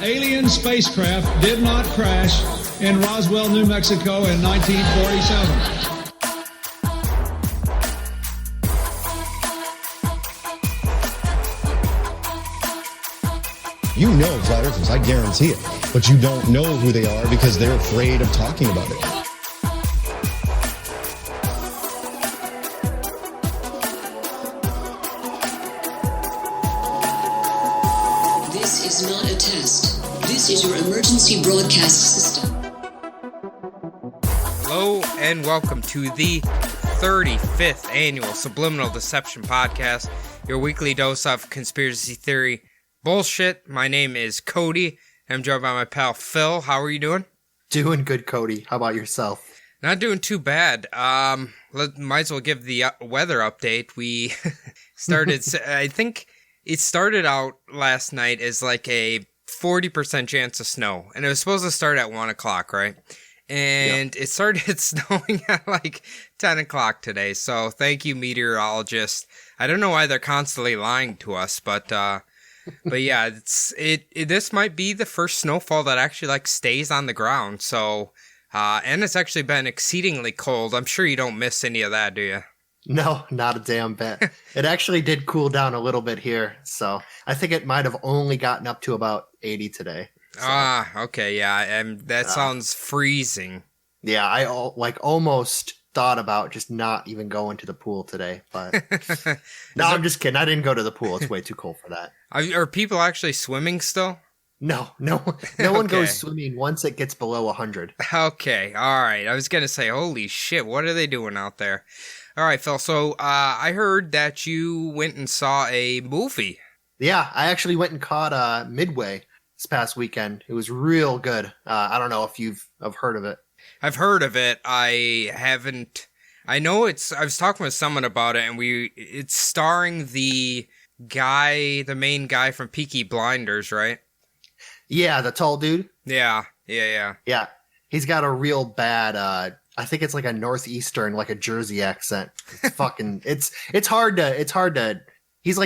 alien spacecraft did not crash in Roswell, New Mexico in 1947. You know flat earthers, I guarantee it. But you don't know who they are because they're afraid of talking about it. This is not a test. This is your emergency broadcast system. Hello and welcome to the 35th annual Subliminal Deception Podcast, your weekly dose of conspiracy theory bullshit. My name is Cody. I'm joined by my pal Phil. How are you doing? Doing good, Cody. How about yourself? Not doing too bad. Might as well give the weather update. We started, I think it started out last night as like a 40% chance of snow. And it was supposed to start at 1 o'clock, right? And It started snowing at like 10 o'clock today. So thank you, meteorologists. I don't know why they're constantly lying to us, but yeah, this might be the first snowfall that actually like stays on the ground. So, and it's actually been exceedingly cold. I'm sure you don't miss any of that, do you? No, not a damn bit. It actually did cool down a little bit here. So I think it might have only gotten up to about 80 today. So, okay. Yeah. And that sounds freezing. Yeah. I almost thought about just not even going to the pool today, but no, I'm just kidding. I didn't go to the pool. It's way too cold for that. Are people actually swimming still? No one goes swimming once it gets below 100. Okay. All right. I was going to say, holy shit, what are they doing out there? All right, Phil. So I heard that you went and saw a movie. Yeah, I actually went and caught Midway this past weekend. It was real good. I don't know if you've heard of it. I've heard of it. I haven't. I know I was talking with someone about it, and it's starring the main guy from Peaky Blinders, right? Yeah, the tall dude. Yeah. Yeah, he's got a real bad. I think it's like a northeastern, like a Jersey accent. It's fucking. it's hard to. He's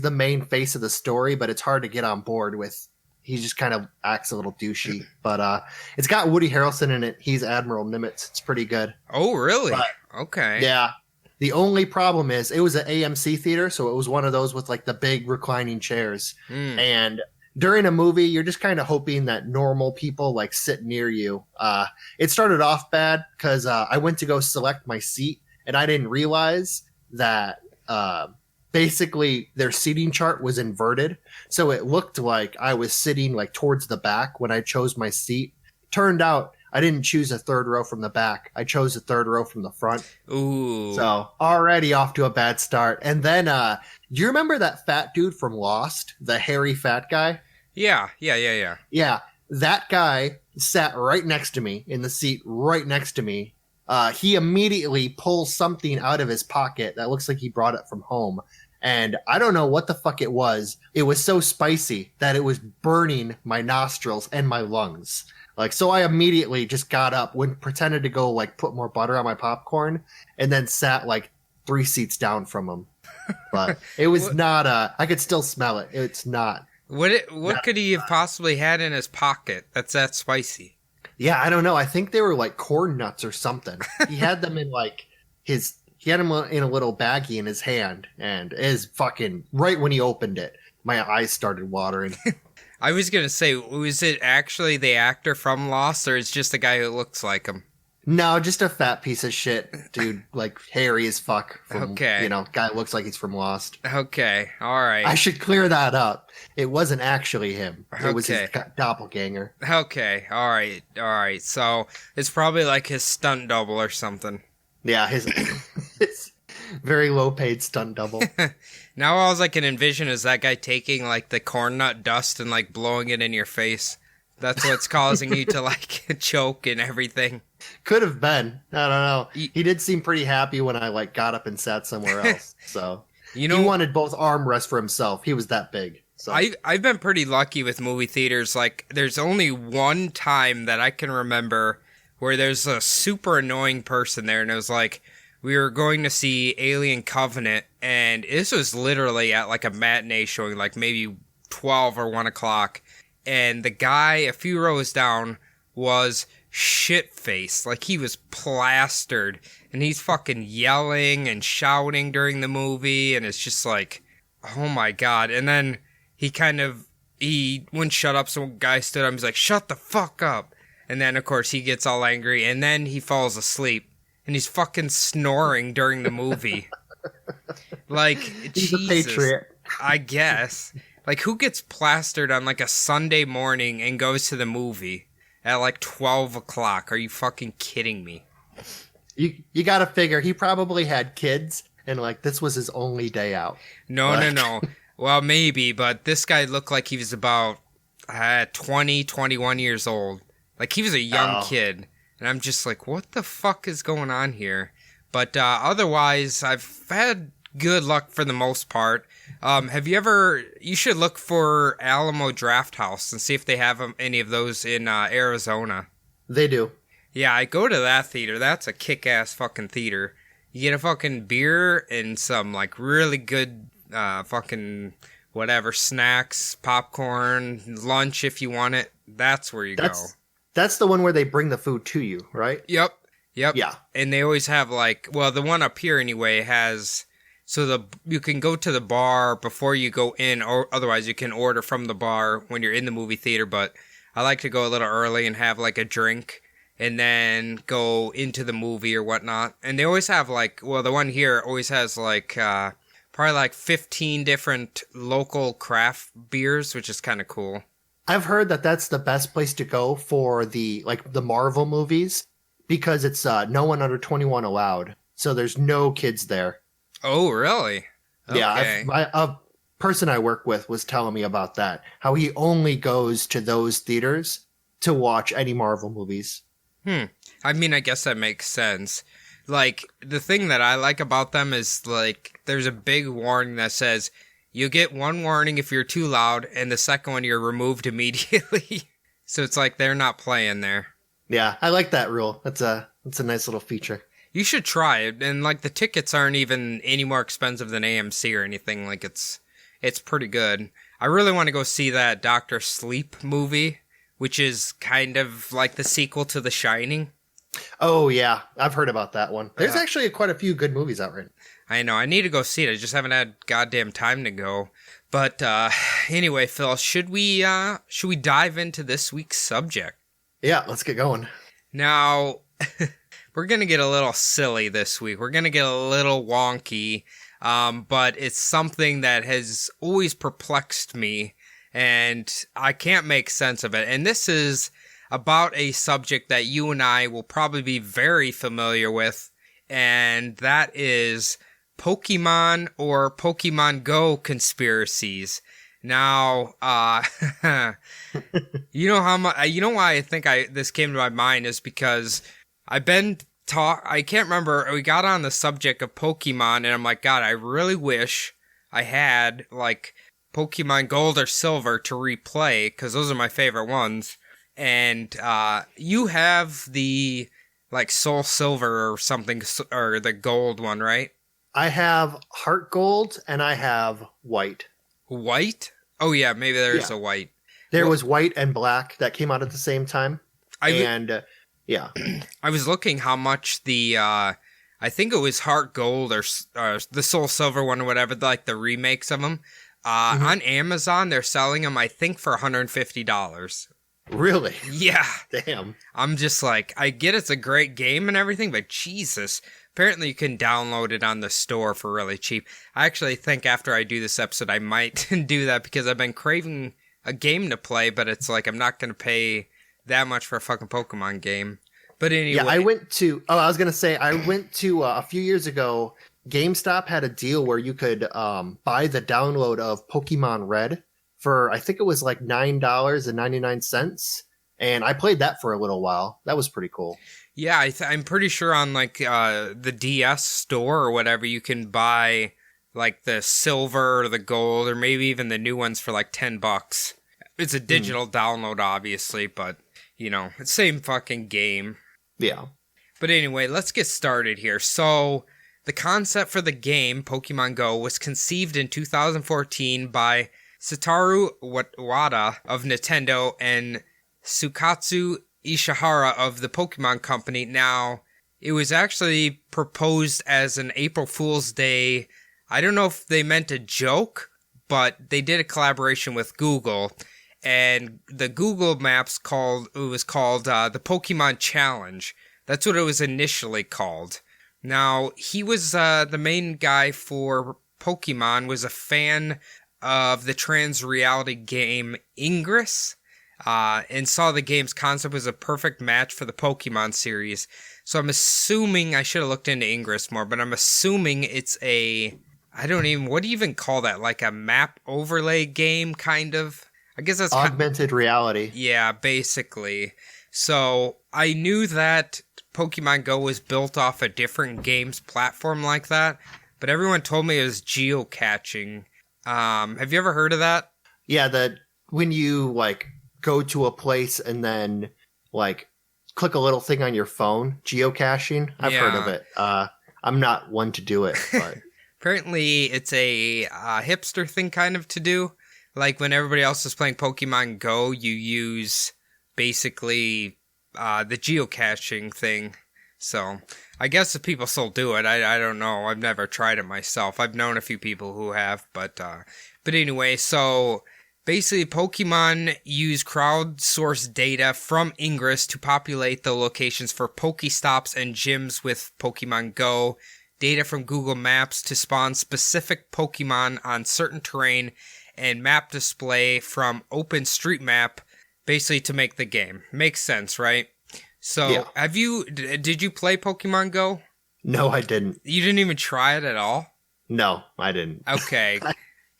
the main face of the story, but it's hard to get on board with. He just kind of acts a little douchey, but it's got Woody Harrelson in it. He's Admiral Nimitz. It's pretty good. Oh, really? But, okay. Yeah. The only problem is it was an AMC theater, so it was one of those with like the big reclining chairs. And during a movie, you're just kind of hoping that normal people like sit near you. It started off bad because I went to go select my seat, and I didn't realize that basically their seating chart was inverted. So it looked like I was sitting like towards the back when I chose my seat. Turned out I didn't choose a third row from the back. I chose a third row from the front. Ooh. So already off to a bad start. And then, do you remember that fat dude from Lost? The hairy fat guy? Yeah. Yeah. That guy sat right next to me in the seat right next to me. He immediately pulls something out of his pocket that looks like he brought it from home. And I don't know what the fuck it was. It was so spicy that it was burning my nostrils and my lungs. So I immediately just got up, pretended to go put more butter on my popcorn, and then sat 3 seats down from him. But it was not, I could still smell it. It's not. What could he have possibly had in his pocket that's that spicy? Yeah, I don't know. I think they were corn nuts or something. He had them in he had them in a little baggie in his hand, and is fucking right when he opened it, my eyes started watering. I was going to say, was it actually the actor from Lost, or is it just the guy who looks like him? No, just a fat piece of shit, dude, hairy as fuck. Okay. Guy looks like he's from Lost. Okay, all right. I should clear that up. It wasn't actually him. It was his doppelganger. Okay, all right. So it's probably his stunt double or something. Yeah, his very low-paid stunt double. Now all I can envision is that guy taking the corn nut dust and blowing it in your face. That's what's causing you to choke and everything. Could have been. I don't know. He did seem pretty happy when I got up and sat somewhere else. So he wanted both armrests for himself. He was that big. So I've been pretty lucky with movie theaters. There's only one time that I can remember where there's a super annoying person there, and it was we were going to see Alien Covenant, and this was literally at a matinee showing, maybe 12 or 1 o'clock. and the guy a few rows down was shit-faced. Like, he was plastered, and he's fucking yelling and shouting during the movie, and it's just like, oh my god. And then he wouldn't shut up, some guy stood up and he's like, shut the fuck up. And then, of course, he gets all angry, and then he falls asleep, and he's fucking snoring during the movie. Like, He's Jesus, a patriot. I guess. Like, who gets plastered on, like, a Sunday morning and goes to the movie at, like, 12 o'clock? Are you fucking kidding me? You got to figure he probably had kids, and like this was his only day out. No. Well, maybe, but this guy looked like he was about 20, 21 years old. Like, he was a young kid. And I'm just like, what the fuck is going on here? But otherwise, I've had good luck for the most part. You should look for Alamo Draft House and see if they have any of those in Arizona. They do. Yeah, I go to that theater. That's a kick-ass fucking theater. You get a fucking beer and some, like, really good fucking whatever, snacks, popcorn, lunch if you want it. That's where you go. That's the one where they bring the food to you, right? Yep. Yeah. And they always have, like, well, the one up here anyway has, so you can go to the bar before you go in, or otherwise you can order from the bar when you're in the movie theater, but I like to go a little early and have, like, a drink and then go into the movie or whatnot. And they always have, like, well, the one here always has, like, probably, like, 15 different local craft beers, which is kind of cool. I've heard that that's the best place to go for the Marvel movies because it's no one under 21 allowed. So there's no kids there. Oh, really? Okay. Yeah. A person I work with was telling me about that, how he only goes to those theaters to watch any Marvel movies. I mean, I guess that makes sense. Like, the thing that I like about them is, like, there's a big warning that says, you get one warning if you're too loud, and the second one you're removed immediately. So it's like they're not playing there. Yeah, I like that rule. That's a nice little feature. You should try it, and, like, the tickets aren't even any more expensive than AMC or anything. Like, it's pretty good. I really want to go see that Dr. Sleep movie, which is kind of like the sequel to The Shining. Oh, yeah. I've heard about that one. There's actually quite a few good movies out right now. I know. I need to go see it. I just haven't had goddamn time to go. But anyway, Phil, should we dive into this week's subject? Yeah, let's get going. Now, we're going to get a little silly this week. We're going to get a little wonky, but it's something that has always perplexed me, and I can't make sense of it. And this is about a subject that you and I will probably be very familiar with, and that is Pokemon or Pokemon Go conspiracies. Now, you know why I think this came to my mind is because I can't remember, we got on the subject of Pokemon, and I'm like, God, I really wish I had, like, Pokemon Gold or Silver to replay, because those are my favorite ones. And you have the, like, Soul Silver or something, or the gold one, right? I have Heart Gold and I have White. White? Oh, yeah, maybe there's a White. There was White and Black that came out at the same time. Yeah. I was looking how much the, I think it was Heart Gold or the Soul Silver one or whatever, like the remakes of them. On Amazon, they're selling them, I think, for $150. Really? Yeah. Damn. I'm just like, I get it's a great game and everything, but Jesus. Apparently you can download it on the store for really cheap. I actually think after I do this episode, I might do that because I've been craving a game to play, but it's like I'm not going to pay that much for a fucking Pokemon game. But anyway. Yeah, I went to a few years ago, GameStop had a deal where you could buy the download of Pokemon Red for, I think it was like $9.99. And I played that for a little while. That was pretty cool. Yeah, I'm pretty sure on like the DS store or whatever, you can buy like the silver or the gold or maybe even the new ones for like $10. It's a digital download, obviously, but you know, it's the same fucking game. Yeah. But anyway, let's get started here. So the concept for the game, Pokemon Go, was conceived in 2014 by Satoru Wada of Nintendo and Tsukatsu Ishihara of the Pokemon Company. Now, it was actually proposed as an April Fool's Day. I don't know if they meant a joke, but they did a collaboration with Google, and the Google Maps was called the Pokemon Challenge. That's what it was initially called. Now, he was the main guy for Pokemon, was a fan of the trans-reality game Ingress, and saw the game's concept was a perfect match for the Pokemon series. So I'm assuming, I should have looked into Ingress more, but I'm assuming it's what do you even call that? Like a map overlay game, kind of? I guess that's augmented reality. Yeah, basically. So I knew that Pokemon Go was built off a different games platform like that, but everyone told me it was geocaching. Have you ever heard of that? Yeah, when you like go to a place and then like click a little thing on your phone, geocaching. I've heard of it. I'm not one to do it, but apparently it's a hipster thing kind of to do. Like when everybody else is playing Pokemon Go, you use basically the geocaching thing. So I guess if people still do it, I don't know. I've never tried it myself. I've known a few people who have, but anyway, so basically Pokemon use crowdsourced data from Ingress to populate the locations for Pokestops and gyms with Pokemon Go, data from Google Maps to spawn specific Pokemon on certain terrain, and map display from OpenStreetMap, basically to make the game. Makes sense, right? So, yeah. Did you play Pokemon Go? No, I didn't. You didn't even try it at all? No, I didn't. Okay,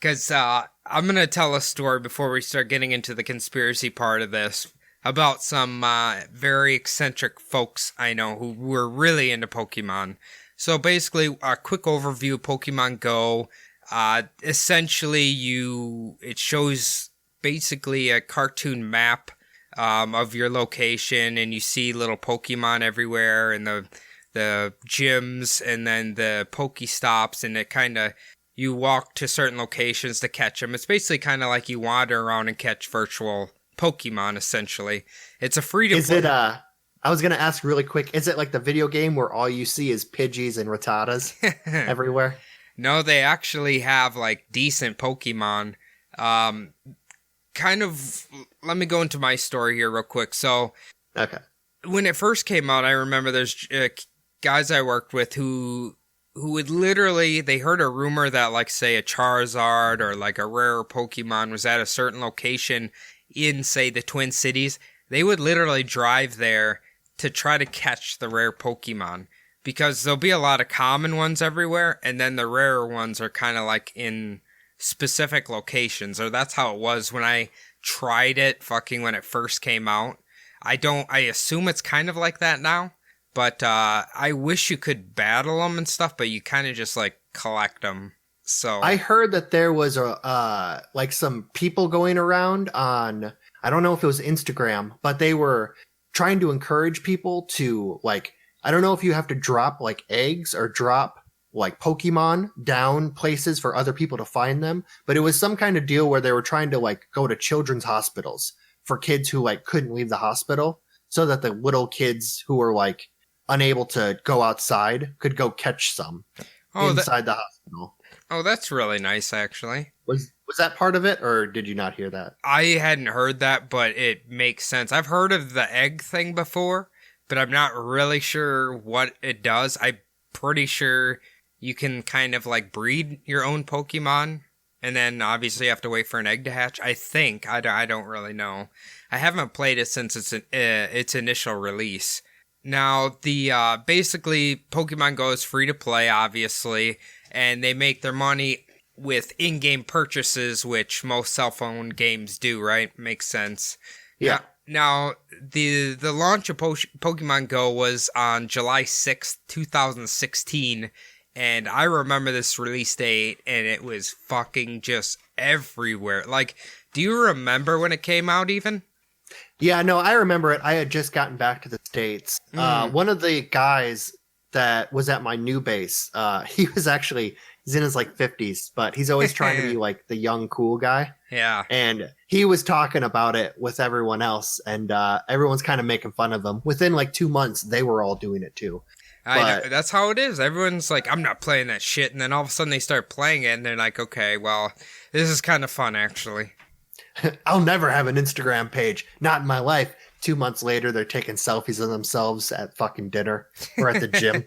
because I'm going to tell a story before we start getting into the conspiracy part of this about some very eccentric folks I know who were really into Pokemon. So basically, a quick overview of Pokemon Go. Essentially, it shows basically a cartoon map of your location, and you see little Pokemon everywhere, and the gyms, and then the Pokestops, and it kind of, you walk to certain locations to catch them. It's basically kind of like you wander around and catch virtual Pokemon, essentially. It's a free-to-play. Is it, I was going to ask really quick, is it like the video game where all you see is Pidgeys and Rattatas everywhere? No, they actually have, like, decent Pokemon. Let me go into my story here real quick. So, okay, when it first came out, I remember there's guys I worked with who would literally, they heard a rumor that, like, say, a Charizard or, like, a rare Pokemon was at a certain location in, say, the Twin Cities. They would literally drive there to try to catch the rare Pokemon, because there'll be a lot of common ones everywhere, and then the rarer ones are kind of like in specific locations, or that's how it was when I tried it when it first came out. I assume it's kind of like that now, but I wish you could battle them and stuff, but you kind of just like collect them. So I heard that there was like some people going around on, I don't know if it was Instagram, but they were trying to encourage people to, like, I don't know if you have to drop like eggs or drop like Pokemon down places for other people to find them, but it was some kind of deal where they were trying to like go to children's hospitals for kids who like couldn't leave the hospital, so that the little kids who were like unable to go outside could go catch some inside the hospital. Oh, that's really nice, actually. Was that part of it, or did you not hear that? I hadn't heard that, but it makes sense. I've heard of the egg thing before, but I'm not really sure what it does. I'm pretty sure you can kind of like breed your own Pokemon, and then obviously you have to wait for an egg to hatch. I think. I don't really know. I haven't played it since its initial release. Now, basically, Pokemon Go is free to play, obviously, and they make their money with in-game purchases, which most cell phone games do, right? Makes sense. Yeah. Now, the launch of Pokemon Go was on July 6th, 2016, and I remember this release date, and it was fucking just everywhere. Like, do you remember when it came out even? Yeah, no, I remember it. I had just gotten back to the States. One of the guys that was at my new base, he's in his like 50s, but he's always trying to be like the young cool guy. Yeah. And he was talking about it with everyone else, and everyone's kind of making fun of him. Within like 2 months, they were all doing it too. I know, that's how it is. Everyone's like, I'm not playing that shit. And then all of a sudden they start playing it and they're like, okay, well, this is kind of fun, actually. I'll never have an Instagram page. Not in my life. 2 months later, they're taking selfies of themselves at fucking dinner or at the gym.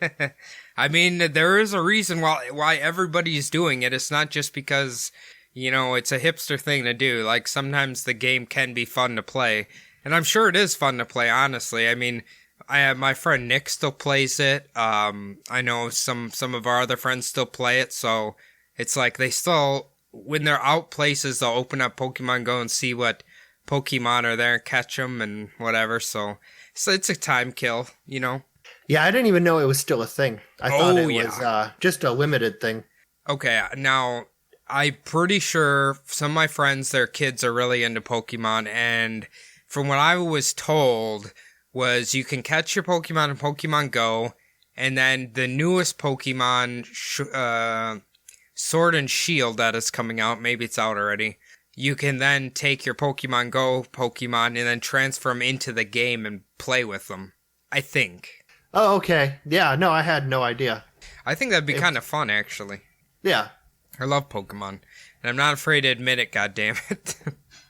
I mean, there is a reason why everybody's doing it. It's not just because, you know, it's a hipster thing to do. Like, sometimes the game can be fun to play. And I'm sure it is fun to play, honestly. I mean, I have my friend Nick still plays it. I know some of our other friends still play it. So it's like they still, when they're out places, they'll open up Pokemon Go and see what Pokemon are there and catch them and whatever. So it's a time kill, you know? Yeah, I didn't even know it was still a thing. I thought it was just a limited thing. Okay, now, I'm pretty sure some of my friends, their kids are really into Pokemon. And from what I was told was you can catch your Pokemon in Pokemon Go, and then the newest Pokemon, Sword and Shield, that is coming out, maybe it's out already, you can then take your Pokemon Go Pokemon and then transfer them into the game and play with them, I think. Oh, okay. Yeah, no, I had no idea. I think that'd be kind of fun, actually. Yeah. I love Pokemon, and I'm not afraid to admit it, goddammit.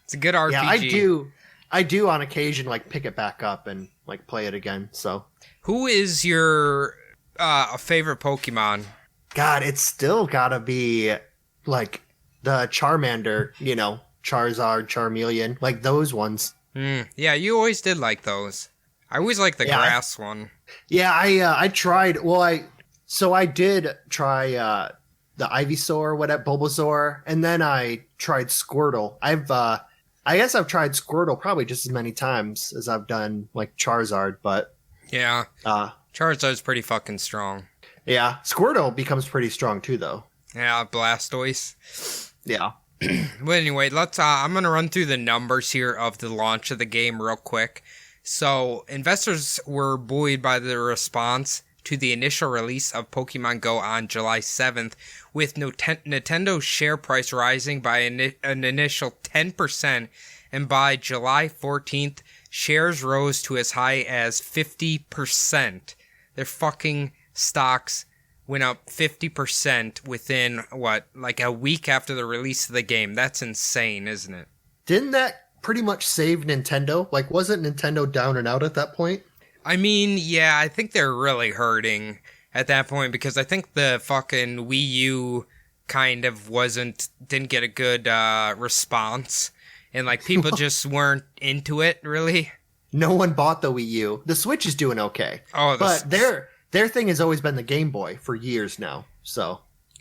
It's a good RPG. Yeah, I do on occasion like pick it back up and like play it again. So, who is your favorite Pokemon? God, it's still gotta be like the Charmander, you know, Charizard, Charmeleon, like those ones. Yeah, you always did like those. I always liked the grass one. Yeah, I tried. Well, I did try the Ivysaur, Bulbasaur, and then I tried Squirtle. I guess I've tried Squirtle probably just as many times as I've done like Charizard, but yeah, Charizard's pretty fucking strong. Yeah, Squirtle becomes pretty strong too, though. Yeah, Blastoise. Yeah. But anyway, let's. I'm gonna run through the numbers here of the launch of the game real quick. So, investors were buoyed by the response to the initial release of Pokemon Go on July 7th, with Nintendo's share price rising by an initial 10%, and by July 14th, shares rose to as high as 50%. Their fucking stocks went up 50% within, like a week after the release of the game. That's insane, isn't it? Didn't that pretty much save Nintendo? Like, wasn't Nintendo down and out at that point? I mean, yeah, I think they're really hurting at that point because I think the fucking Wii U kind of didn't get a good response, and like people just weren't into it really. No one bought the Wii U. The Switch is doing okay. But their thing has always been the Game Boy for years now. So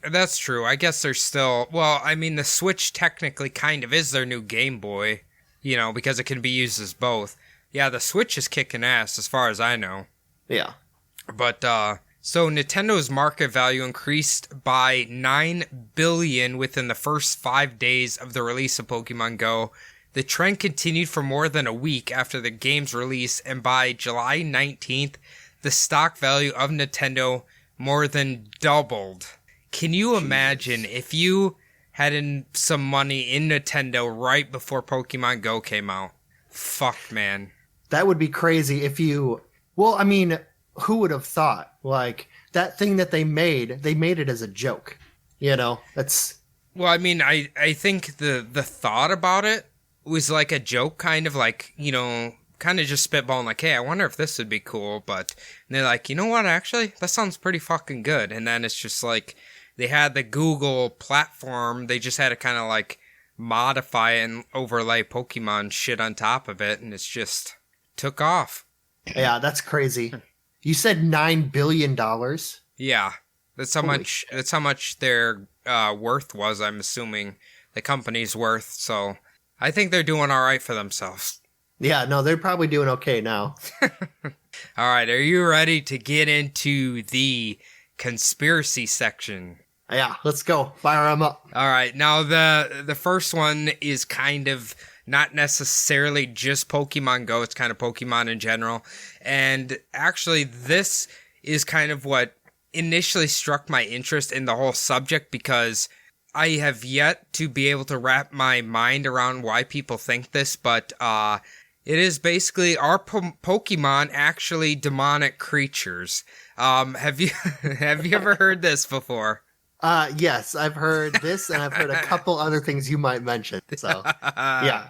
that's true. I guess they're still, well, I mean, the Switch technically kind of is their new Game Boy, you know, because it can be used as both. Yeah, the Switch is kicking ass as far as I know. Yeah. But, so Nintendo's market value increased by $9 billion within the first 5 days of the release of Pokemon Go. The trend continued for more than a week after the game's release, and by July 19th, the stock value of Nintendo more than doubled. Can you imagine if you had some money in Nintendo right before Pokemon Go came out? Fuck, man. That would be crazy if you... Well, I mean, who would have thought? Like, that thing that they made it as a joke. You know, that's... Well, I mean, I think the thought about it was like a joke, kind of like, you know, kind of just spitballing like, hey, I wonder if this would be cool. But they're like, you know what, actually, that sounds pretty fucking good. And then it's just like, they had the Google platform. They just had to kind of like modify and overlay Pokemon shit on top of it. And it's just took off. Yeah, that's crazy. You said $9 billion? Yeah. That's how much their worth was, I'm assuming. The company's worth. So I think they're doing all right for themselves. Yeah, no, they're probably doing okay now. All right, are you ready to get into the conspiracy section? Yeah, let's go. Fire them up. All right, now the first one is kind of not necessarily just Pokemon Go. It's kind of Pokemon in general. And actually, this is kind of what initially struck my interest in the whole subject, because I have yet to be able to wrap my mind around why people think this, but it is basically, are Pokemon actually demonic creatures? Have you ever heard this before? Yes, I've heard this, and I've heard a couple other things you might mention. So, yeah.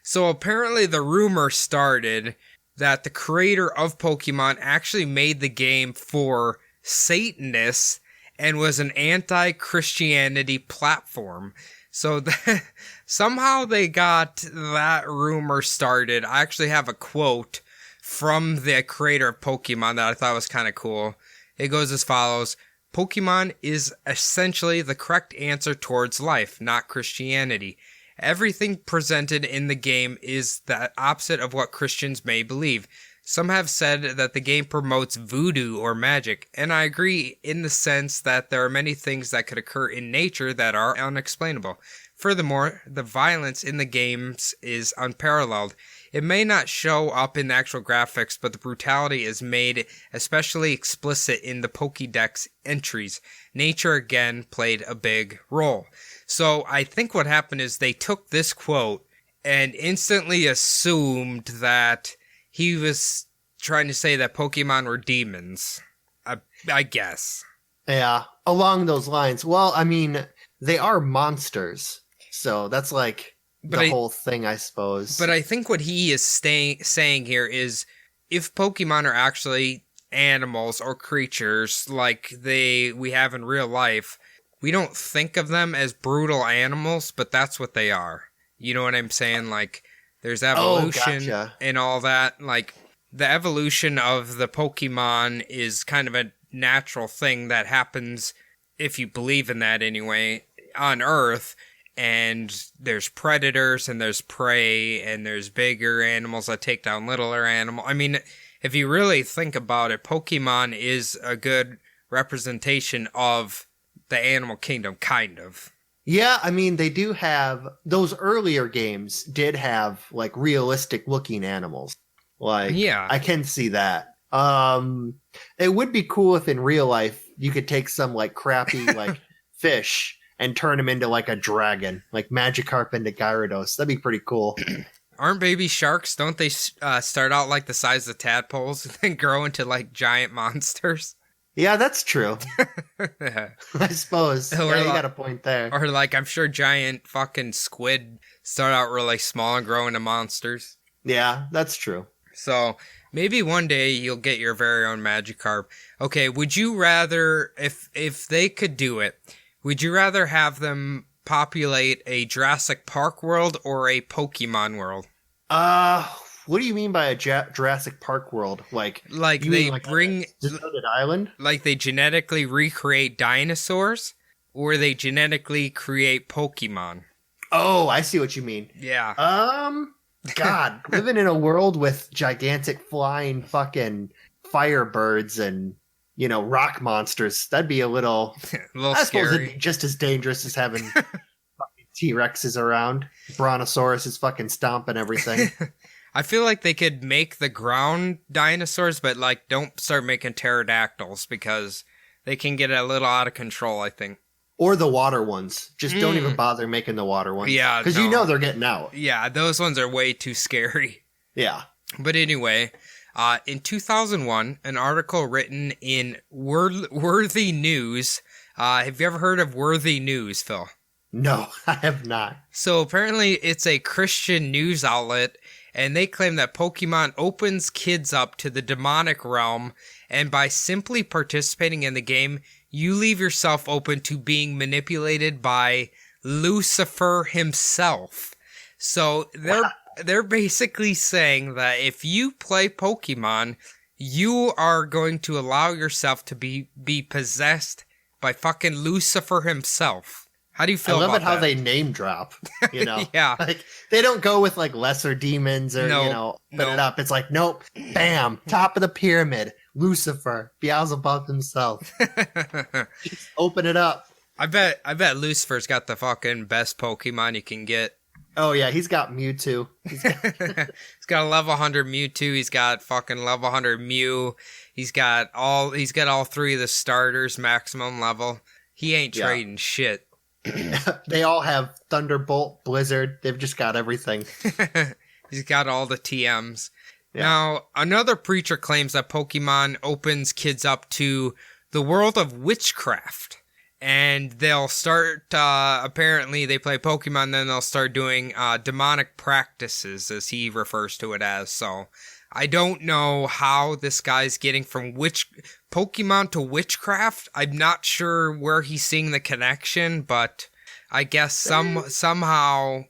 So apparently the rumor started that the creator of Pokemon actually made the game for Satanists and was an anti-Christianity platform. So somehow they got that rumor started. I actually have a quote from the creator of Pokemon that I thought was kind of cool. It goes as follows: Pokemon is essentially the correct answer towards life, not Christianity. Everything presented in the game is the opposite of what Christians may believe. Some have said that the game promotes voodoo or magic, and I agree in the sense that there are many things that could occur in nature that are unexplainable. Furthermore, the violence in the games is unparalleled. It may not show up in the actual graphics, but the brutality is made especially explicit in the Pokédex entries. Nature again played a big role. So I think what happened is they took this quote and instantly assumed that he was trying to say that Pokemon were demons. I guess. Yeah, along those lines. Well, I mean, they are monsters. So that's like the whole thing, I suppose. But I think what he is saying here is, if Pokemon are actually animals or creatures like we have in real life, we don't think of them as brutal animals, but that's what they are. You know what I'm saying? Like, there's evolution and all that. Like, the evolution of the Pokemon is kind of a natural thing that happens, if you believe in that anyway, on Earth. And there's predators and there's prey and there's bigger animals that take down littler animals. I mean, if you really think about it, Pokemon is a good representation of the animal kingdom, kind of. Yeah, I mean, they do have, those earlier games did have, like, realistic looking animals. Like, yeah, I can see that. It would be cool if in real life you could take some, like, crappy, like, fish and turn him into, like, a dragon, like Magikarp into Gyarados. That'd be pretty cool. Aren't baby sharks, don't they start out like the size of tadpoles and then grow into, like, giant monsters? Yeah, that's true. I suppose. Yeah, you got a point there. Or, like, I'm sure giant fucking squid start out really small and grow into monsters. Yeah, that's true. So, maybe one day you'll get your very own Magikarp. Okay, would you rather, if they could do it, would you rather have them populate a Jurassic Park world or a Pokemon world? What do you mean by a Jurassic Park world? Like they bring a deserted island? Like they genetically recreate dinosaurs, or they genetically create Pokemon? Oh, I see what you mean. Yeah. God, living in a world with gigantic flying fucking firebirds and, you know, rock monsters, that'd be a little I suppose scary. it'd be just as dangerous as having fucking T-Rexes around. Brontosaurus is fucking stomping everything. I feel like they could make the ground dinosaurs, but, like, don't start making pterodactyls because they can get a little out of control, I think. Or the water ones. Just don't even bother making the water ones. Yeah, because you know they're getting out. Yeah, those ones are way too scary. Yeah. But anyway, in 2001, an article written in Worthy News. Have you ever heard of Worthy News, Phil? No, I have not. So apparently it's a Christian news outlet, and they claim that Pokemon opens kids up to the demonic realm, and by simply participating in the game, you leave yourself open to being manipulated by Lucifer himself. So they're basically saying that if you play Pokemon, you are going to allow yourself to be possessed by fucking Lucifer himself. How do you feel about that? I love it how they name drop, you know? Yeah. Like, they don't go with, like, lesser demons or, put it up. It's like, nope, bam, top of the pyramid, Lucifer, Beelzebub himself. Just open it up. I bet Lucifer's got the fucking best Pokemon you can get. Oh yeah, he's got Mewtwo. He's got a level 100 Mewtwo. He's got fucking level 100 Mew. He's got all 3 of the starters maximum level. He ain't trading shit. They all have Thunderbolt, Blizzard. They've just got everything. He's got all the TMs. Yeah. Now, another preacher claims that Pokemon opens kids up to the world of witchcraft. And they'll start, apparently they play Pokemon, then they'll start doing demonic practices, as he refers to it as. So, I don't know how this guy's getting from Pokemon to witchcraft. I'm not sure where he's seeing the connection, but I guess somehow,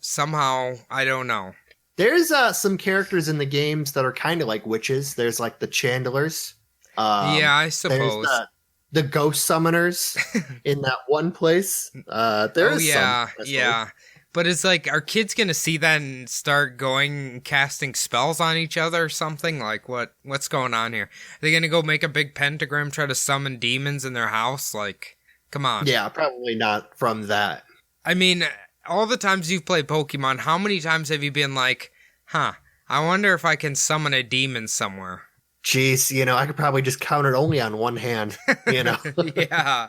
I don't know. There's some characters in the games that are kind of like witches. There's like the Chandlers. Yeah, I suppose. There's the ghost summoners in that one place. There's some. Yeah. But it's like, are kids gonna see that and start going and casting spells on each other or something? Like, what's going on here? Are they gonna go make a big pentagram, try to summon demons in their house? Like, come on. Yeah, probably not from that. I mean, all the times you've played Pokemon, how many times have you been like, I wonder if I can summon a demon somewhere? Jeez, I could probably just count it only on one hand, Yeah.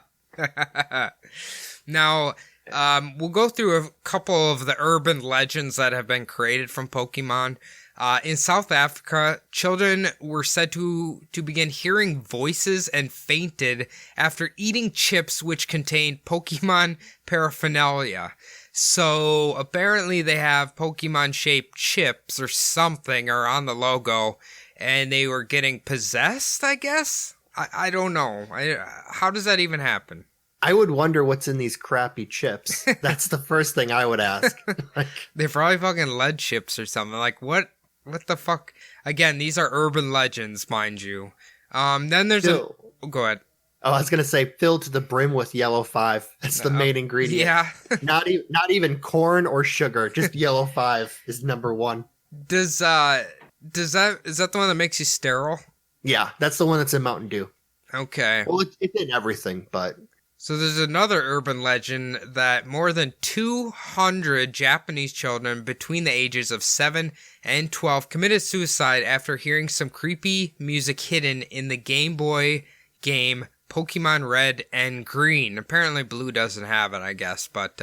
Now, we'll go through a couple of the urban legends that have been created from Pokemon. In South Africa, children were said to begin hearing voices and fainted after eating chips which contained Pokemon paraphernalia. So apparently they have Pokemon-shaped chips or something or on the logo, and they were getting possessed, I guess? I don't know. How does that even happen? I would wonder what's in these crappy chips. That's the first thing I would ask. They're probably fucking lead chips or something. Like, what the fuck? Again, these are urban legends, mind you. Then there's go ahead. Oh, I was gonna say filled to the brim with yellow 5. That's the main ingredient. Yeah. not even corn or sugar. Just yellow 5 is number 1. Is that the one that makes you sterile? Yeah, that's the one that's in Mountain Dew. Okay. Well, it's in everything, but. So there's another urban legend that more than 200 Japanese children between the ages of 7 and 12 committed suicide after hearing some creepy music hidden in the Game Boy game Pokemon Red and Green. Apparently Blue doesn't have it, I guess, but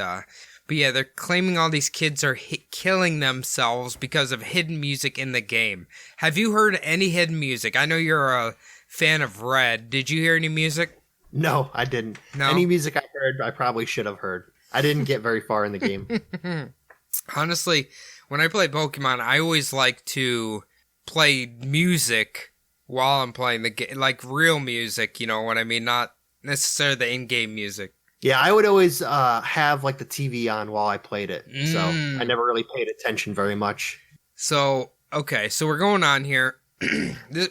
yeah, they're claiming all these kids are killing themselves because of hidden music in the game. Have you heard any hidden music? I know you're a fan of Red. Did you hear any music? No, I didn't. No? Any music I heard, I probably should have heard. I didn't get very far in the game. Honestly, when I play Pokemon, I always like to play music while I'm playing the game. Like real music, you know what I mean? Not necessarily the in-game music. Yeah, I would always have like the TV on while I played it. So I never really paid attention very much. So, okay, so we're going on here.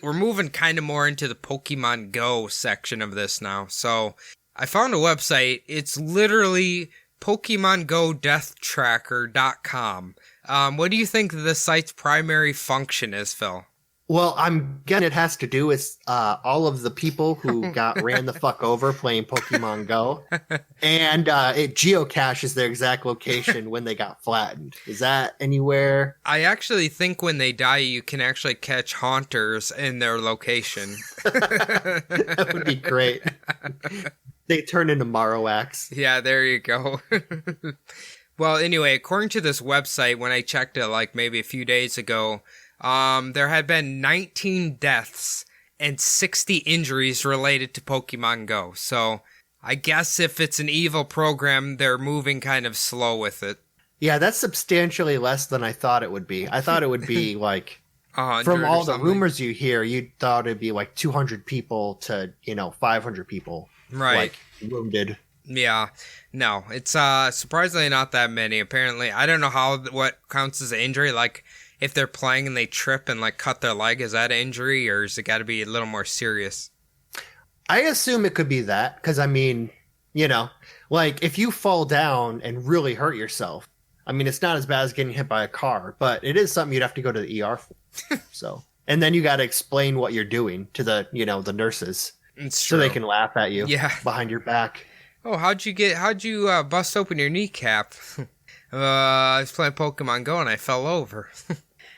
We're moving kind of more into the Pokemon Go section of this now. So I found a website. It's literally PokemonGoDeathTracker.com. What do you think the site's primary function is, Phil? Well, I'm guessing it has to do with all of the people who got ran the fuck over playing Pokemon Go. And it geocaches their exact location when they got flattened. Is that anywhere? I actually think when they die, you can actually catch haunters in their location. That would be great. They turn into Marowaks. Yeah, there you go. Well, anyway, according to this website, when I checked it like maybe a few days ago, there had been 19 deaths and 60 injuries related to Pokemon Go. So I guess if it's an evil program, they're moving kind of slow with it. Yeah, that's substantially less than I thought it would be. I thought it would be like, from all the rumors you hear, you thought it'd be like 200 people to, 500 people. Right. Like, wounded. Yeah. No, it's surprisingly not that many. Apparently, I don't know what counts as an injury. Like, if they're playing and they trip and like cut their leg, is that an injury, or is it got to be a little more serious? I assume it could be that, because I mean, like if you fall down and really hurt yourself, I mean, it's not as bad as getting hit by a car, but it is something you'd have to go to the ER for. So, and then you got to explain what you're doing to the, the nurses, so they can laugh at you behind your back. Oh, how'd you bust open your kneecap? I was playing Pokemon Go and I fell over.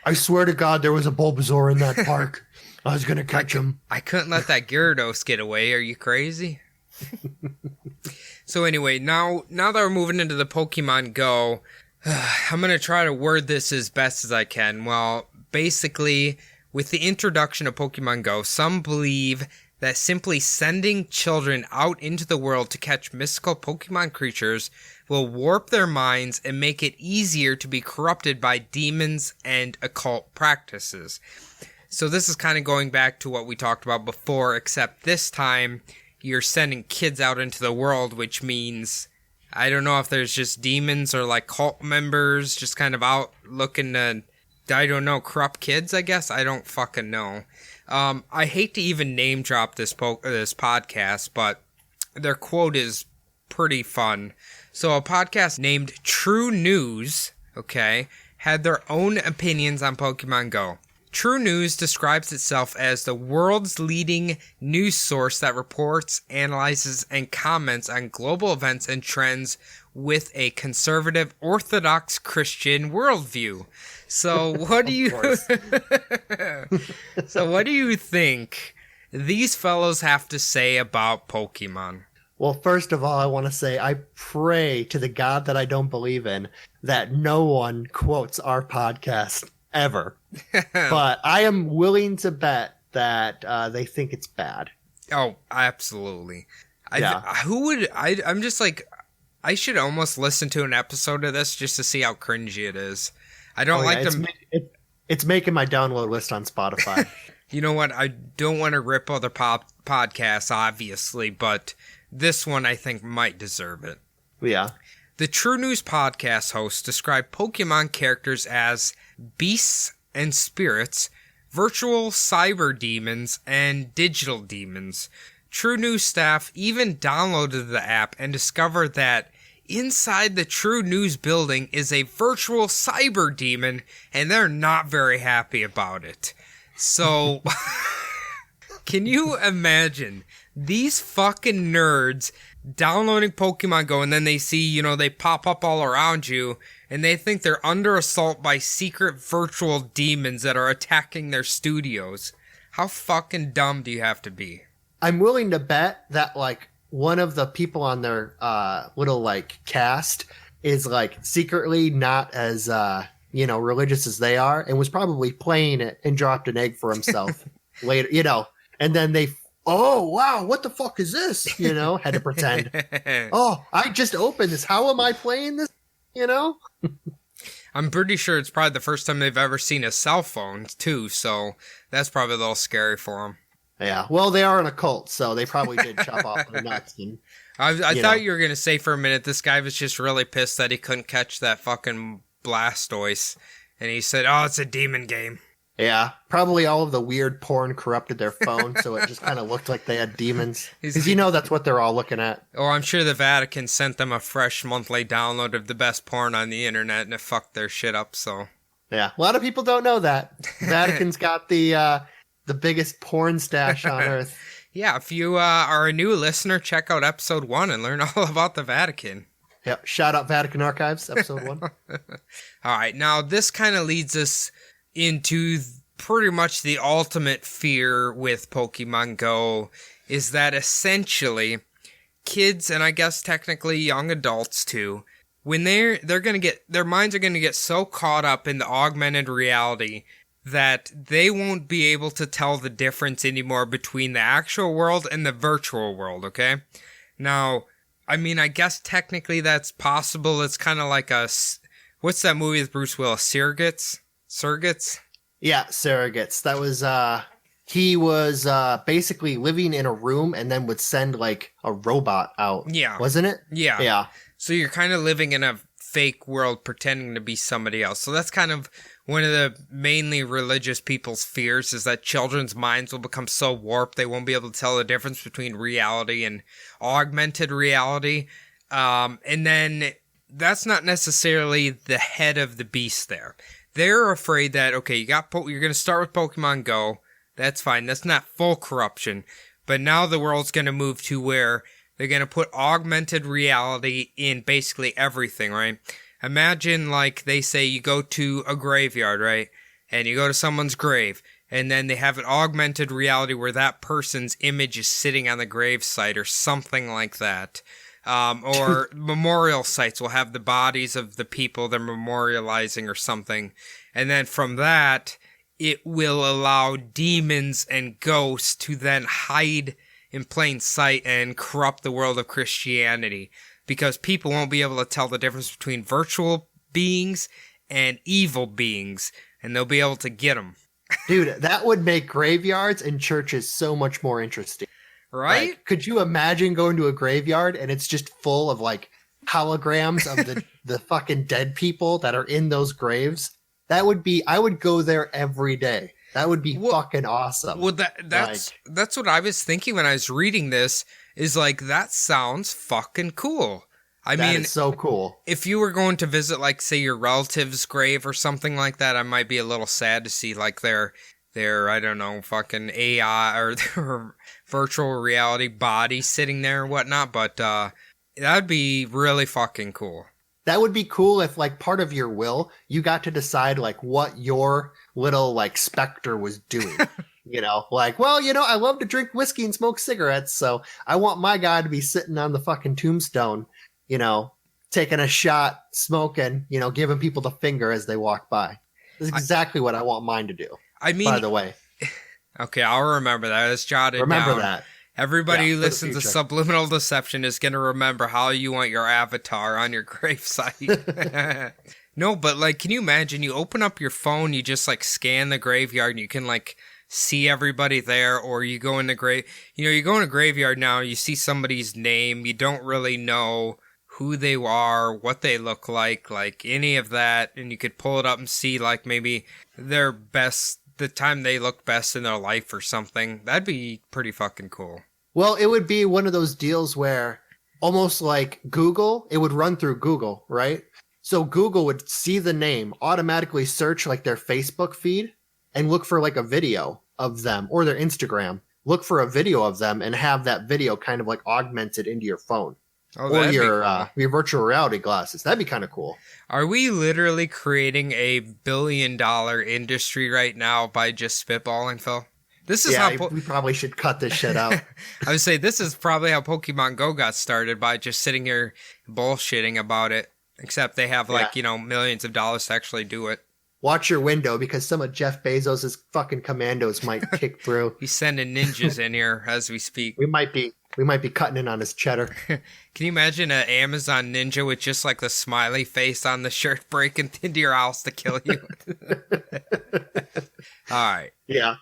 I swear to God, there was a Bulbasaur in that park. I was gonna catch him. I couldn't let that Gyarados get away. Are you crazy? So anyway, now that we're moving into the Pokemon Go, I'm going to try to word this as best as I can. Well, basically, with the introduction of Pokemon Go, some believe that simply sending children out into the world to catch mystical Pokemon creatures will warp their minds and make it easier to be corrupted by demons and occult practices. So this is kind of going back to what we talked about before, except this time you're sending kids out into the world, which means, I don't know if there's just demons or like cult members just kind of out looking to, I don't know, corrupt kids, I guess? I don't fucking know. I hate to even name drop this podcast, but their quote is pretty fun. So a podcast named True News, okay, had their own opinions on Pokemon Go. True News describes itself as the world's leading news source that reports, analyzes, and comments on global events and trends with a conservative, Orthodox Christian worldview. So what do you what do you think these fellows have to say about Pokemon? Well, first of all, I want to say I pray to the God that I don't believe in that no one quotes our podcast ever. But I am willing to bet that they think it's bad. Oh, absolutely. Yeah. I'm just like, I should almost listen to an episode of this just to see how cringy it is. I don't like them. It's making my download list on Spotify. You know what? I don't want to rip other podcasts, obviously, but this one I think might deserve it. Yeah. The True News podcast hosts describe Pokemon characters as beasts and spirits, virtual cyber demons, and digital demons. True News staff even downloaded the app and discovered that inside the True News building is a virtual cyber demon, and they're not very happy about it. So, can you imagine these fucking nerds downloading Pokemon Go, and then they see, they pop up all around you, and they think they're under assault by secret virtual demons that are attacking their studios? How fucking dumb do you have to be? I'm willing to bet that, one of the people on their little, cast is, secretly not as, religious as they are, and was probably playing it and dropped an egg for himself later, and then they, oh, wow, what the fuck is this? Had to pretend. Oh, I just opened this. How am I playing this? I'm pretty sure it's probably the first time they've ever seen a cell phone, too, so that's probably a little scary for them. Yeah, well, they are an occult, so they probably did chop off their nuts. And, I thought you were going to say for a minute this guy was just really pissed that he couldn't catch that fucking Blastoise, and he said, oh, it's a demon game. Yeah, probably all of the weird porn corrupted their phone, so it just kind of looked like they had demons. Because that's what they're all looking at. Oh, I'm sure the Vatican sent them a fresh monthly download of the best porn on the internet, and it fucked their shit up, so... Yeah, a lot of people don't know that. The Vatican's got the biggest porn stash on Earth. Yeah, if you are a new listener, check out episode 1 and learn all about the Vatican. Yep, shout out Vatican Archives, episode 1. All right, now this kind of leads us into pretty much the ultimate fear with Pokemon Go, is that essentially kids, and I guess technically young adults too, when they're gonna get, their minds are gonna get so caught up in the augmented reality that they won't be able to tell the difference anymore between the actual world and the virtual world, okay? Now, I mean, I guess technically that's possible. It's kind of like what's that movie with Bruce Willis? Surrogates? Yeah, Surrogates. That was, he was basically living in a room and then would send a robot out. Yeah. Wasn't it? Yeah. Yeah. So you're kind of living in a fake world pretending to be somebody else. So that's kind of one of the mainly religious people's fears, is that children's minds will become so warped they won't be able to tell the difference between reality and augmented reality. And then that's not necessarily the head of the beast there. They're afraid that, okay, you're going to start with Pokemon Go. That's fine. That's not full corruption. But now the world's going to move to where they're going to put augmented reality in basically everything, right? imagine, like, they say you go to a graveyard, right? And you go to someone's grave, and then they have an augmented reality where that person's image is sitting on the gravesite or something like that. Or memorial sites will have the bodies of the people they're memorializing or something. And then from that, it will allow demons and ghosts to then hide in plain sight and corrupt the world of Christianity. Because people won't be able to tell the difference between virtual beings and evil beings. And they'll be able to get them. Dude, that would make graveyards and churches so much more interesting. Right? Like, could you imagine going to a graveyard and it's just full of like holograms of the fucking dead people that are in those graves? That would be, I would go there every day. That would be fucking awesome. Well, that's what I was thinking when I was reading this, is like, that sounds fucking cool. I mean, it's so cool. If you were going to visit, like, say, your relative's grave or something like that, I might be a little sad to see, like, their I don't know, fucking AI or their virtual reality body sitting there and whatnot, but that'd be really fucking cool. That would be cool if, like, part of your will, you got to decide, like, what your little, like, specter was doing. You know, like, well, you know, I love to drink whiskey and smoke cigarettes, so I want my guy to be sitting on the fucking tombstone, you know, taking a shot, smoking, you know, giving people the finger as they walk by. This is exactly what I want mine to do. I mean, by the way. Okay, I'll remember that. It's jotted Remember down. that. Everybody who listens to Subliminal Deception is going to remember how you want your avatar on your gravesite. No, but, like, can you imagine? You open up your phone, you just, like, scan the graveyard, and you can, like, see everybody there, or you go in the you go in a graveyard now, you see somebody's name, you don't really know who they are, what they look like any of that, and you could pull it up and see, like, maybe their best, the time they look best in their life or something. That'd be pretty fucking cool. Well, it would be one of those deals where almost like Google, it would run through Google, right? So Google would see the name, automatically search like their Facebook feed and look for like a video of them, or their Instagram, look for a video of them and have that video kind of like augmented into your phone. Or your virtual reality glasses. That'd be kind of cool. Are we literally creating a $1 billion industry right now by just spitballing, Phil? This is how we probably should cut this shit out. I would say this is probably how Pokemon Go got started, by just sitting here bullshitting about it. Except they have millions of dollars to actually do it. Watch your window, because some of Jeff Bezos' fucking commandos might kick through. He's sending ninjas in here as we speak. We might be cutting in on his cheddar. Can you imagine an Amazon ninja with just like the smiley face on the shirt breaking into your house to kill you? All right. Yeah.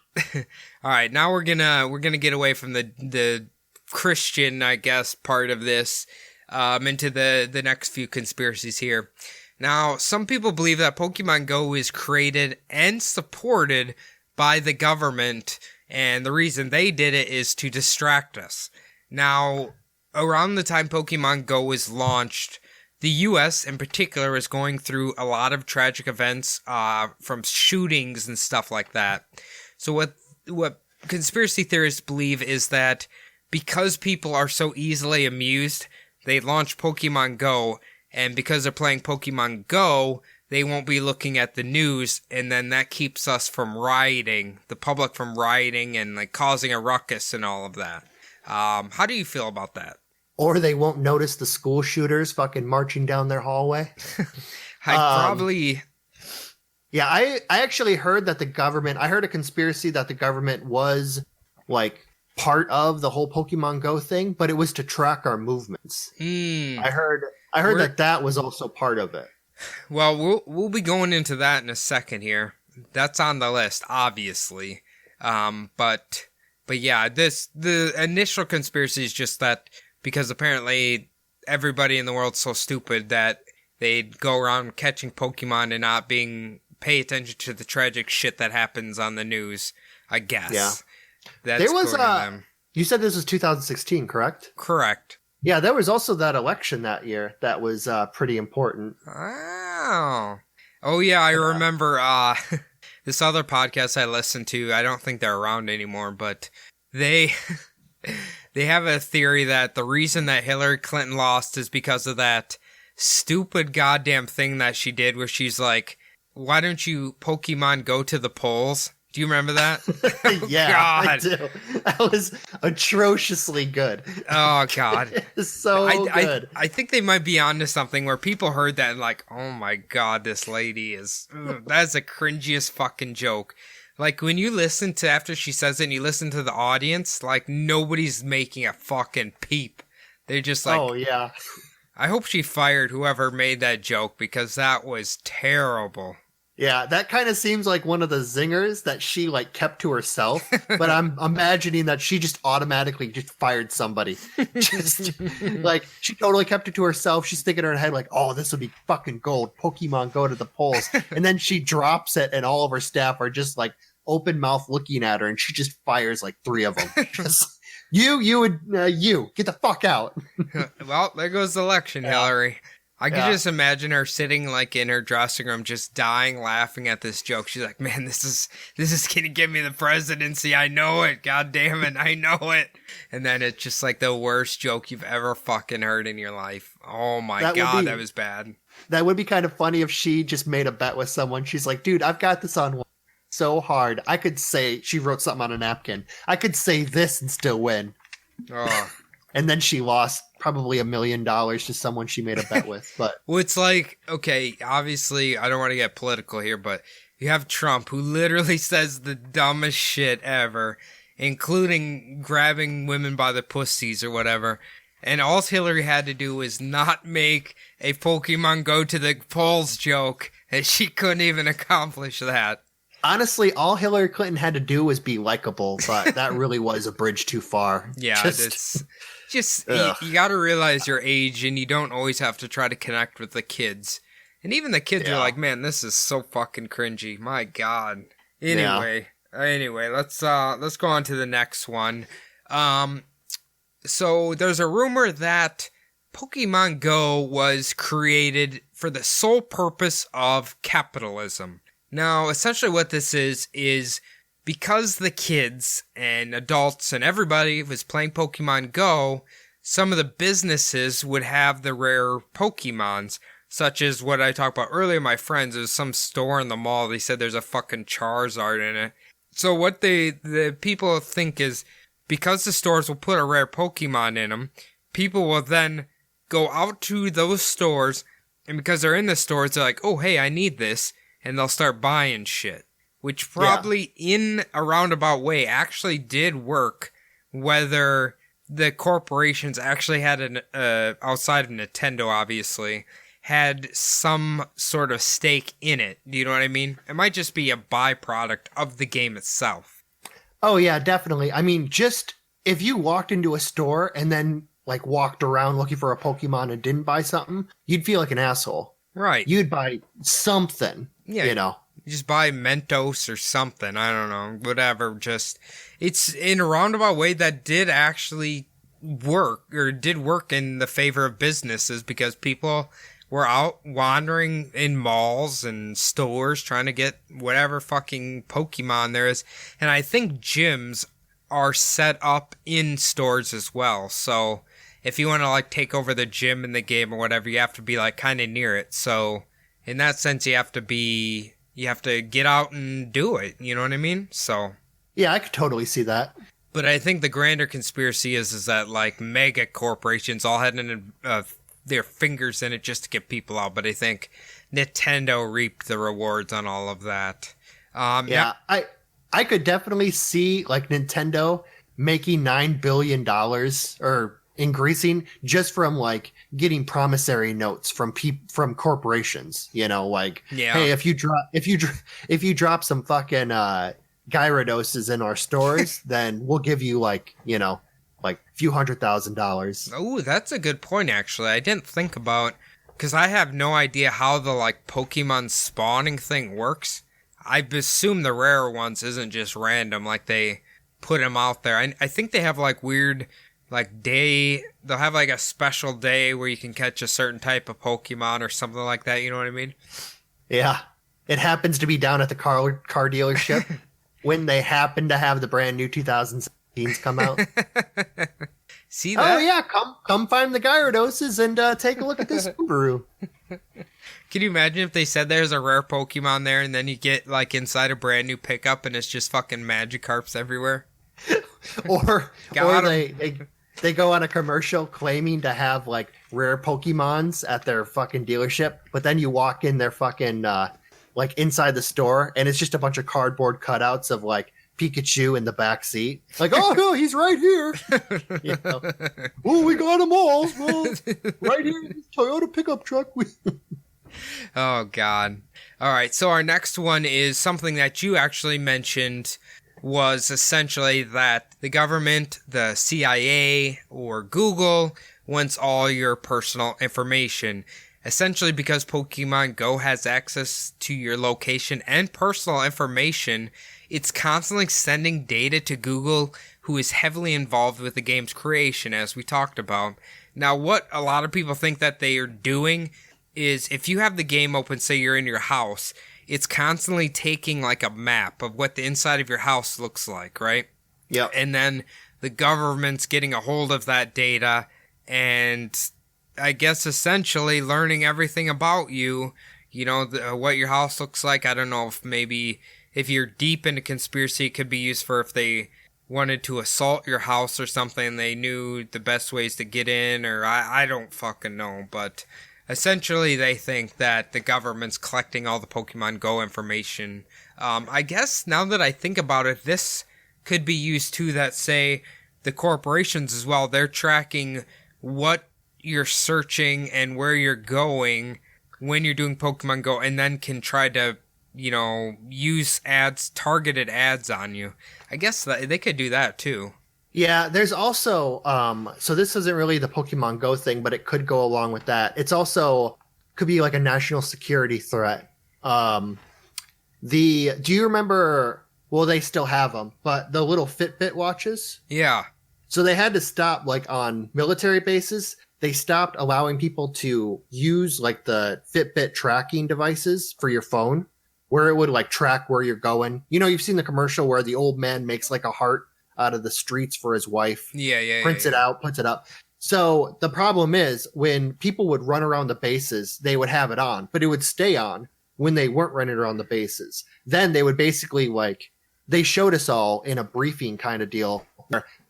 All right. Now we're gonna get away from the Christian, I guess, part of this, into the next few conspiracies here. Now, some people believe that Pokemon Go is created and supported by the government, and the reason they did it is to distract us. Now, around the time Pokemon Go was launched, the U.S. in particular is going through a lot of tragic events, from shootings and stuff like that. So what conspiracy theorists believe is that because people are so easily amused, they launch Pokemon Go, and because they're playing Pokemon Go, they won't be looking at the news, and then that keeps us from rioting, the public from rioting and like causing a ruckus and all of that. How do you feel about that? Or they won't notice the school shooters fucking marching down their hallway. Yeah, I actually heard that I heard a conspiracy that the government was like part of the whole Pokemon Go thing, but it was to track our movements. I heard that was also part of it. Well, we'll be going into that in a second here. That's on the list, obviously. But yeah, the initial conspiracy is just that because apparently everybody in the world's so stupid that they'd go around catching Pokemon and not pay attention to the tragic shit that happens on the news, I guess. Yeah. There was you said this was 2016, correct? Correct. Yeah, there was also that election that year that was pretty important. Oh yeah, I remember this other podcast I listened to. I don't think they're around anymore, but they have a theory that the reason that Hillary Clinton lost is because of that stupid goddamn thing that she did where she's like, why don't you Pokemon go to the polls? Do you remember that? Yeah, God. I do. That was atrociously good. Oh, God. It's so good. I think they might be onto something where people heard that and like, oh my God, this lady is... that's the cringiest fucking joke. Like, when you listen to, after she says it and you listen to the audience, like, nobody's making a fucking peep. They're just like... Oh, yeah. I hope she fired whoever made that joke because that was terrible. Yeah, that kind of seems like one of the zingers that she like kept to herself, but I'm imagining that she just automatically just fired somebody. Just like she totally kept it to herself. She's thinking in her head like, "Oh, this would be fucking gold. Pokemon go to the polls." And then she drops it and all of her staff are just like open mouth looking at her and she just fires like 3 of them. Just, you get the fuck out. Well, there goes the election, Yeah. Hillary. I could Yeah. just imagine her sitting like in her dressing room, just dying laughing at this joke. She's like, "Man, this is gonna give me the presidency. I know it. God damn it, I know it." And then it's just like the worst joke you've ever fucking heard in your life. Oh my God, that was bad. That would be kind of funny if she just made a bet with someone. She's like, "Dude, I've got this on so hard. I could say," she wrote something on a napkin, "I could say this and still win." Oh. And then she lost probably $1 million to someone she made a bet with. But Well, it's like, okay, obviously, I don't want to get political here, but you have Trump who literally says the dumbest shit ever, including grabbing women by the pussies or whatever. And all Hillary had to do was not make a Pokemon go to the polls joke, and she couldn't even accomplish that. honestly, all Hillary Clinton had to do was be likable, but that really was a bridge too far. Yeah, it's just you got to realize your age, and you don't always have to try to connect with the kids. And even the kids are like, "Man, this is so fucking cringy." My God. Anyway, let's go on to the next one. So there's a rumor that Pokemon Go was created for the sole purpose of capitalism. Now, essentially what this is because the kids and adults and everybody was playing Pokemon Go, some of the businesses would have the rare Pokemons, such as what I talked about earlier, my friends. There's some store in the mall, they said there's a fucking Charizard in it. So what the people think is, because the stores will put a rare Pokemon in them, people will then go out to those stores, and because they're in the stores, they're like, "Oh, hey, I need this," and they'll start buying shit. Which probably in a roundabout way actually did work, whether the corporations actually had outside of Nintendo, obviously, had some sort of stake in it. Do you know what I mean? It might just be a byproduct of the game itself. Oh, yeah, definitely. I mean, just if you walked into a store and then like walked around looking for a Pokemon and didn't buy something, you'd feel like an asshole. Right. You'd buy something, you know. You just buy Mentos or something. I don't know. Whatever. Just, it's in a roundabout way that did actually work, or did work in the favor of businesses, because people were out wandering in malls and stores trying to get whatever fucking Pokemon there is. And I think gyms are set up in stores as well. So if you want to like take over the gym in the game or whatever, you have to be like kind of near it. So in that sense, you have to get out and do it. You know what I mean? So yeah, I could totally see that. But I think the grander conspiracy is that like mega corporations all had their fingers in it just to get people out. But I think Nintendo reaped the rewards on all of that. I could definitely see like Nintendo making $9 billion or increasing just from like getting promissory notes from corporations, you know, like, hey, if you drop some fucking Gyarados in our stores, then we'll give you like, you know, like a few $100,000. Oh, that's a good point, actually. I didn't think about, because I have no idea how the like Pokemon spawning thing works. I assume the rare ones isn't just random, like they put them out there. I think they have like weird, like they'll have like a special day where you can catch a certain type of Pokemon or something like that, you know what I mean? Yeah. It happens to be down at the car dealership when they happen to have the brand new 2017s come out. See that? Oh yeah, come find the Gyarados and take a look at this Subaru. Can you imagine if they said there's a rare Pokemon there and then you get like inside a brand new pickup and it's just fucking Magikarps everywhere? or Got or 'em. they go on a commercial claiming to have like rare Pokemons at their fucking dealership, but then you walk in their fucking like inside the store and it's just a bunch of cardboard cutouts of like Pikachu in the back seat. Like, oh no, he's right here. You know? Oh, we got them all. Well, right here in this Toyota pickup truck. Oh, God. All right, so our next one is something that you actually mentioned was essentially that the government, the CIA, or Google wants all your personal information. Essentially because Pokemon Go has access to your location and personal information, it's constantly sending data to Google, who is heavily involved with the game's creation, as we talked about. Now, what a lot of people think that they are doing is if you have the game open, say you're in your house, it's constantly taking like a map of what the inside of your house looks like, right? Yeah. And then the government's getting a hold of that data and I guess essentially learning everything about you, you know, what your house looks like. I don't know if maybe if you're deep into conspiracy, it could be used for if they wanted to assault your house or something, they knew the best ways to get in, or I don't fucking know, but essentially they think that the government's collecting all the Pokemon Go information. I guess now that I think about it, this could be used too, that say the corporations as well, they're tracking what you're searching and where you're going when you're doing Pokemon Go, and then can try to, you know, use ads, targeted ads on you. I guess that they could do that too. Yeah, there's also so this isn't really the Pokemon Go thing, but it could go along with that. It's also could be like a national security threat. Do you remember, well, they still have them, but the little Fitbit watches? Yeah. So they had to stop, like on military bases, they stopped allowing people to use like the Fitbit tracking devices for your phone, where it would like track where you're going. You know, you've seen the commercial where the old man makes like a heart out of the streets for his wife. Yeah. Prints it out, puts it up. So the problem is when people would run around the bases, they would have it on, but it would stay on when they weren't running around the bases. Then they would basically like, they showed us all in a briefing kind of deal.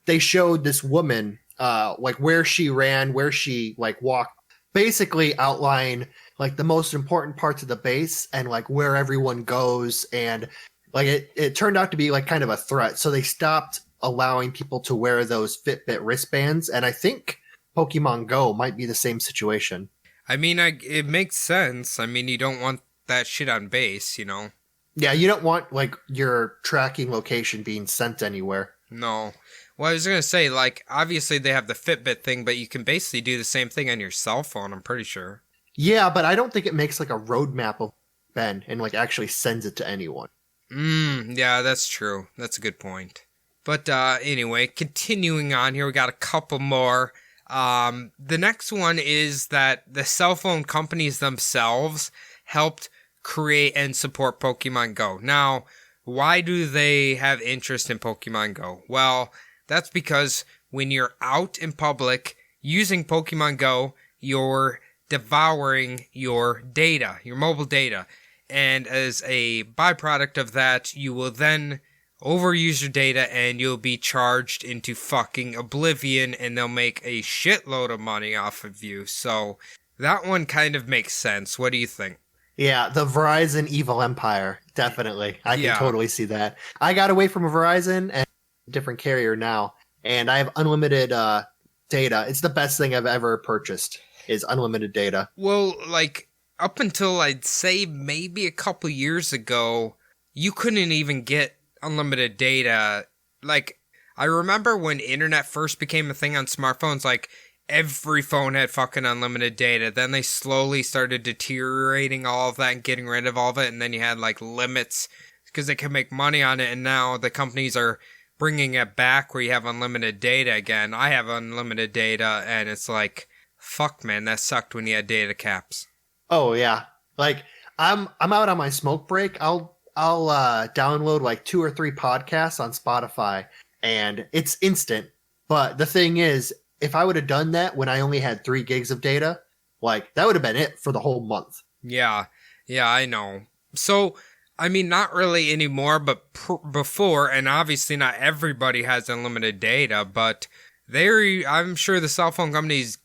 They showed this woman like where she ran, where she like walked, basically outline like the most important parts of the base and like where everyone goes. And like it turned out to be like kind of a threat. So they stopped allowing people to wear those Fitbit wristbands. And I think Pokemon Go might be the same situation. I mean, it makes sense. I mean, you don't want that shit on base, you know? Yeah, you don't want like your tracking location being sent anywhere. No. Well, I was going to say, like, obviously they have the Fitbit thing, but you can basically do the same thing on your cell phone, I'm pretty sure. Yeah, but I don't think it makes like a roadmap of Ben and like actually sends it to anyone. Yeah, that's true. That's a good point. But anyway, continuing on here, we got a couple more. The next one is that the cell phone companies themselves helped create and support Pokemon Go. Now, why do they have interest in Pokemon Go? Well, that's because when you're out in public using Pokemon Go, you're devouring your data, your mobile data. And as a byproduct of that, you will then overuse your data and you'll be charged into fucking oblivion and they'll make a shitload of money off of you. So that one kind of makes sense. What do you think? Yeah, the Verizon evil empire. Definitely. I can Yeah. totally see that. I got away from a Verizon and a different carrier now, and I have unlimited data. It's the best thing I've ever purchased is unlimited data. Well, like, up until I'd say maybe a couple years ago, you couldn't even get unlimited data. Like, I remember when internet first became a thing on smartphones, like, every phone had fucking unlimited data. Then they slowly started deteriorating all of that and getting rid of all of it. And then you had like limits because they could make money on it. And now the companies are bringing it back where you have unlimited data again. I have unlimited data and it's like, fuck man, that sucked when you had data caps. Oh yeah. Like I'm out on my smoke break. I'll download like 2 or 3 podcasts on Spotify and it's instant. But the thing is, if I would have done that when I only had 3 gigs of data, like that would have been it for the whole month. Yeah, I know. So, I mean, not really anymore, but before, and obviously not everybody has unlimited data, but I'm sure the cell phone companies,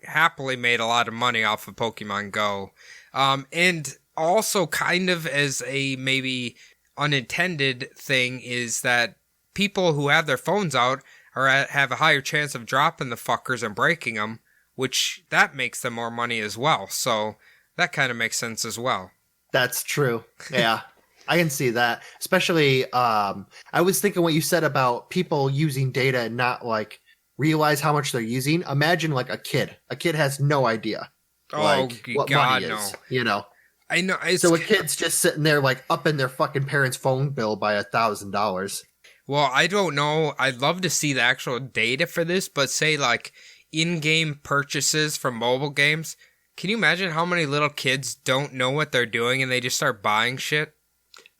happily made a lot of money off of Pokemon Go. And also kind of as a maybe unintended thing is that people who have their phones out have a higher chance of dropping the fuckers and breaking them, which that makes them more money as well. So that kind of makes sense as well. That's true. Yeah, I can see that. Especially, I was thinking what you said about people using data and not like realize how much they're using. Imagine like a kid. A kid has no idea. Like, what God, money is, no. I know. So a kid's just sitting there like upping their fucking parents' phone bill by $1,000. Well, I don't know. I'd love to see the actual data for this, but say like in-game purchases from mobile games. Can you imagine how many little kids don't know what they're doing and they just start buying shit?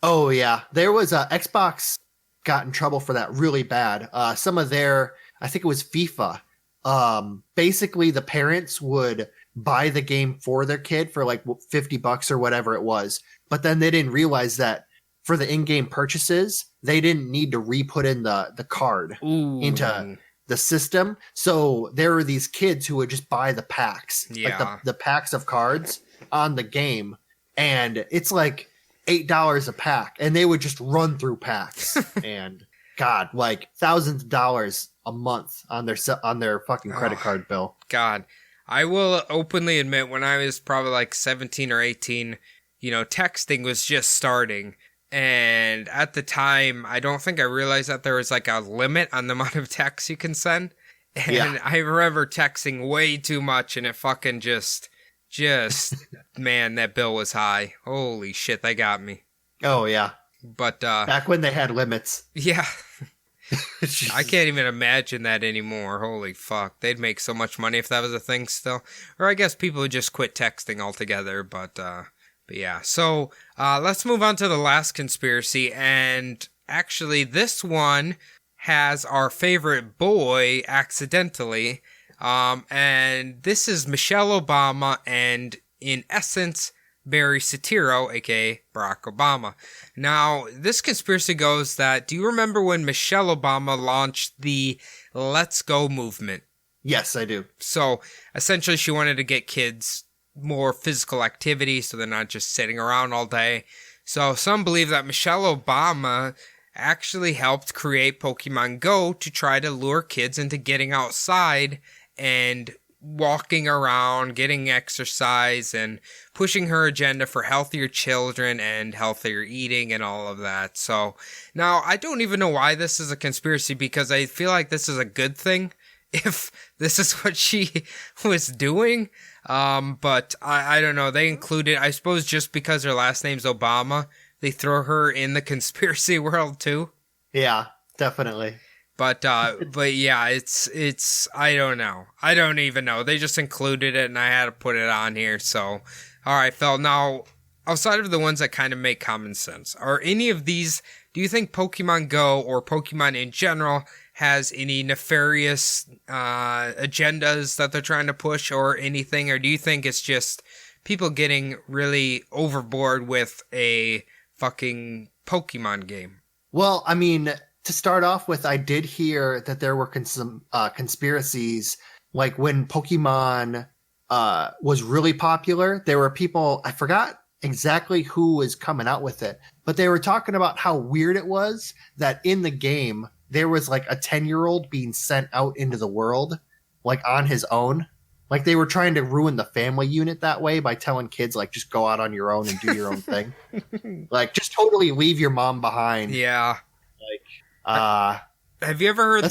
Oh, yeah. There was Xbox got in trouble for that really bad. Some of their, I think it was FIFA. Basically, the parents would buy the game for their kid for like $50 or whatever it was. But then they didn't realize that for the in-game purchases, they didn't need to re-put in the card into the system. So there were these kids who would just buy the packs, like the packs of cards on the game. And it's like $8 a pack. And they would just run through packs. And God, like thousands of dollars a month on their fucking credit card bill. God, I will openly admit when I was probably like 17 or 18, texting was just starting. And at the time, I don't think I realized that there was like a limit on the amount of texts you can send. And I remember texting way too much and it fucking just, man, that bill was high. Holy shit, they got me. Oh, yeah. But, back when they had limits. Yeah. I can't even imagine that anymore. Holy fuck. They'd make so much money if that was a thing still. Or I guess people would just quit texting altogether, but yeah. So, let's move on to the last conspiracy, and actually this one has our favorite boy accidentally, and this is Michelle Obama and, in essence, Barry Soetoro, aka Barack Obama. Now, this conspiracy goes that, do you remember when Michelle Obama launched the Let's Go movement? Yes, I do. So, essentially, she wanted to get kids more physical activity so they're not just sitting around all day. So, some believe that Michelle Obama actually helped create Pokemon Go to try to lure kids into getting outside and walking around, getting exercise, and pushing her agenda for healthier children and healthier eating and all of that. So now I don't even know why this is a conspiracy, because I feel like this is a good thing if this is what she was doing. But I don't know. They included, I suppose just because her last name's Obama, they throw her in the conspiracy world too. Yeah, definitely. But yeah, it's, I don't know. I don't even know. They just included it and I had to put it on here. So, alright, Phil, now, outside of the ones that kind of make common sense, are any of these, do you think Pokemon Go or Pokemon in general has any nefarious, agendas that they're trying to push or anything? Or do you think it's just people getting really overboard with a fucking Pokemon game? Well, I mean, to start off with, I did hear that there were some conspiracies, like when Pokemon was really popular, there were people, I forgot exactly who was coming out with it, but they were talking about how weird it was that in the game, there was like a 10-year-old being sent out into the world, like on his own. Like they were trying to ruin the family unit that way by telling kids, like, just go out on your own and do your own thing. Like, just totally leave your mom behind. Yeah. Like, have you ever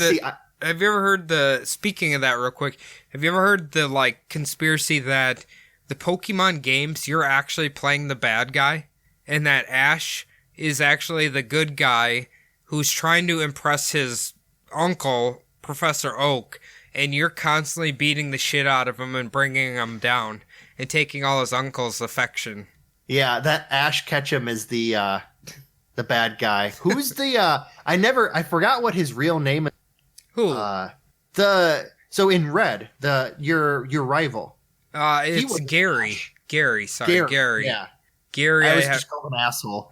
heard speaking of that real quick, have you ever heard the, like, conspiracy that the Pokemon games, you're actually playing the bad guy, and that Ash is actually the good guy who's trying to impress his uncle, Professor Oak, and you're constantly beating the shit out of him and bringing him down and taking all his uncle's affection? Yeah, that Ash Ketchum is the bad guy. Who's the I forgot what his real name is. Who? So in Red, your rival. It's was Gary. Gary, sorry, Gary. Yeah. Gary, I was just called an asshole.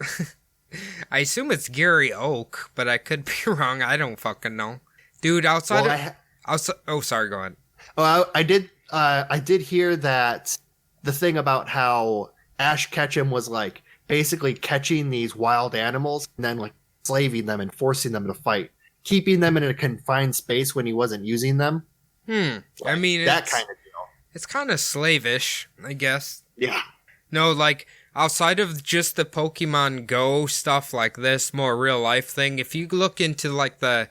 I assume it's Gary Oak, but I could be wrong. I don't fucking know. Dude, outside oh, sorry, go ahead. Oh, I did hear that the thing about how Ash Ketchum was like basically catching these wild animals and then like slaving them and forcing them to fight, keeping them in a confined space when he wasn't using them. I mean, that kind of deal. It's kind of slavish, I guess. Yeah. No, like, outside of just the Pokemon Go stuff like this, more real life thing, if you look into, like, the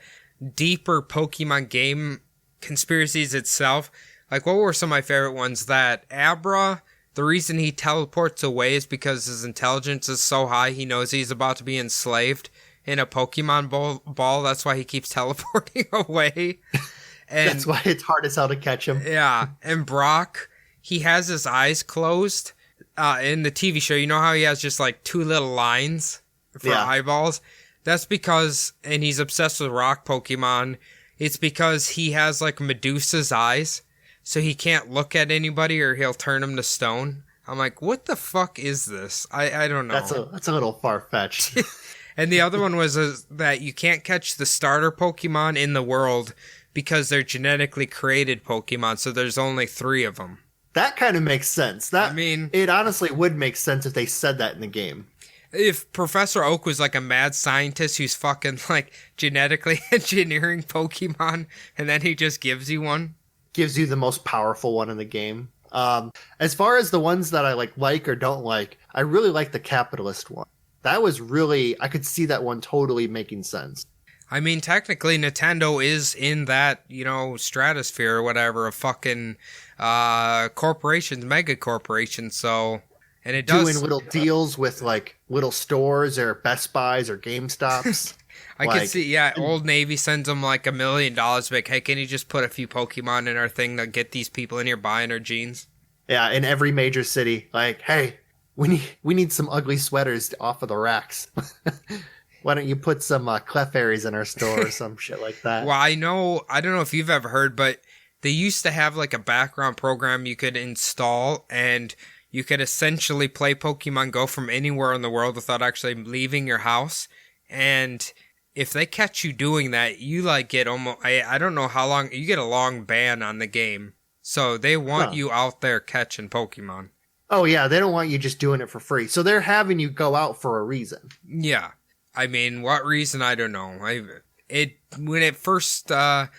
deeper Pokemon game conspiracies itself, like, what were some of my favorite ones? That Abra, the reason he teleports away is because his intelligence is so high, he knows he's about to be enslaved in a Pokemon ball. That's why he keeps teleporting away. And that's why it's hard as hell to catch him. Yeah, and Brock, he has his eyes closed in the TV show. You know how he has just like two little lines for eyeballs? That's because, and he's obsessed with rock Pokemon, it's because he has like Medusa's eyes, so he can't look at anybody or he'll turn him to stone. I'm like, what the fuck is this? I don't know. That's a little far-fetched. And the other one was that you can't catch the starter Pokemon in the world because they're genetically created Pokemon, so there's only 3 of them. That kind of makes sense. It honestly would make sense if they said that in the game. If Professor Oak was like a mad scientist who's fucking like genetically engineering Pokemon, and then he just gives you one. Gives you the most powerful one in the game. As far as the ones that I like or don't like, I really like the capitalist one. That was really, I could see that one totally making sense. I mean, technically, Nintendo is in that, stratosphere or whatever of fucking corporations, mega corporations. So, and it does doing little deals with like little stores or Best Buys or GameStops. I can see, Old Navy sends them like $1 million. Like, hey, can you just put a few Pokemon in our thing to get these people in here buying our jeans? Yeah, in every major city, like, hey, we need some ugly sweaters off of the racks. Why don't you put some Clefairies in our store or some shit like that? Well, I don't know if you've ever heard, but they used to have like a background program you could install and you could essentially play Pokemon Go from anywhere in the world without actually leaving your house. And if they catch you doing that, you like get almost, I don't know how long, you get a long ban on the game. So they want you out there catching Pokemon. Oh yeah, they don't want you just doing it for free. So they're having you go out for a reason. Yeah. I mean, what reason? I don't know. When it first the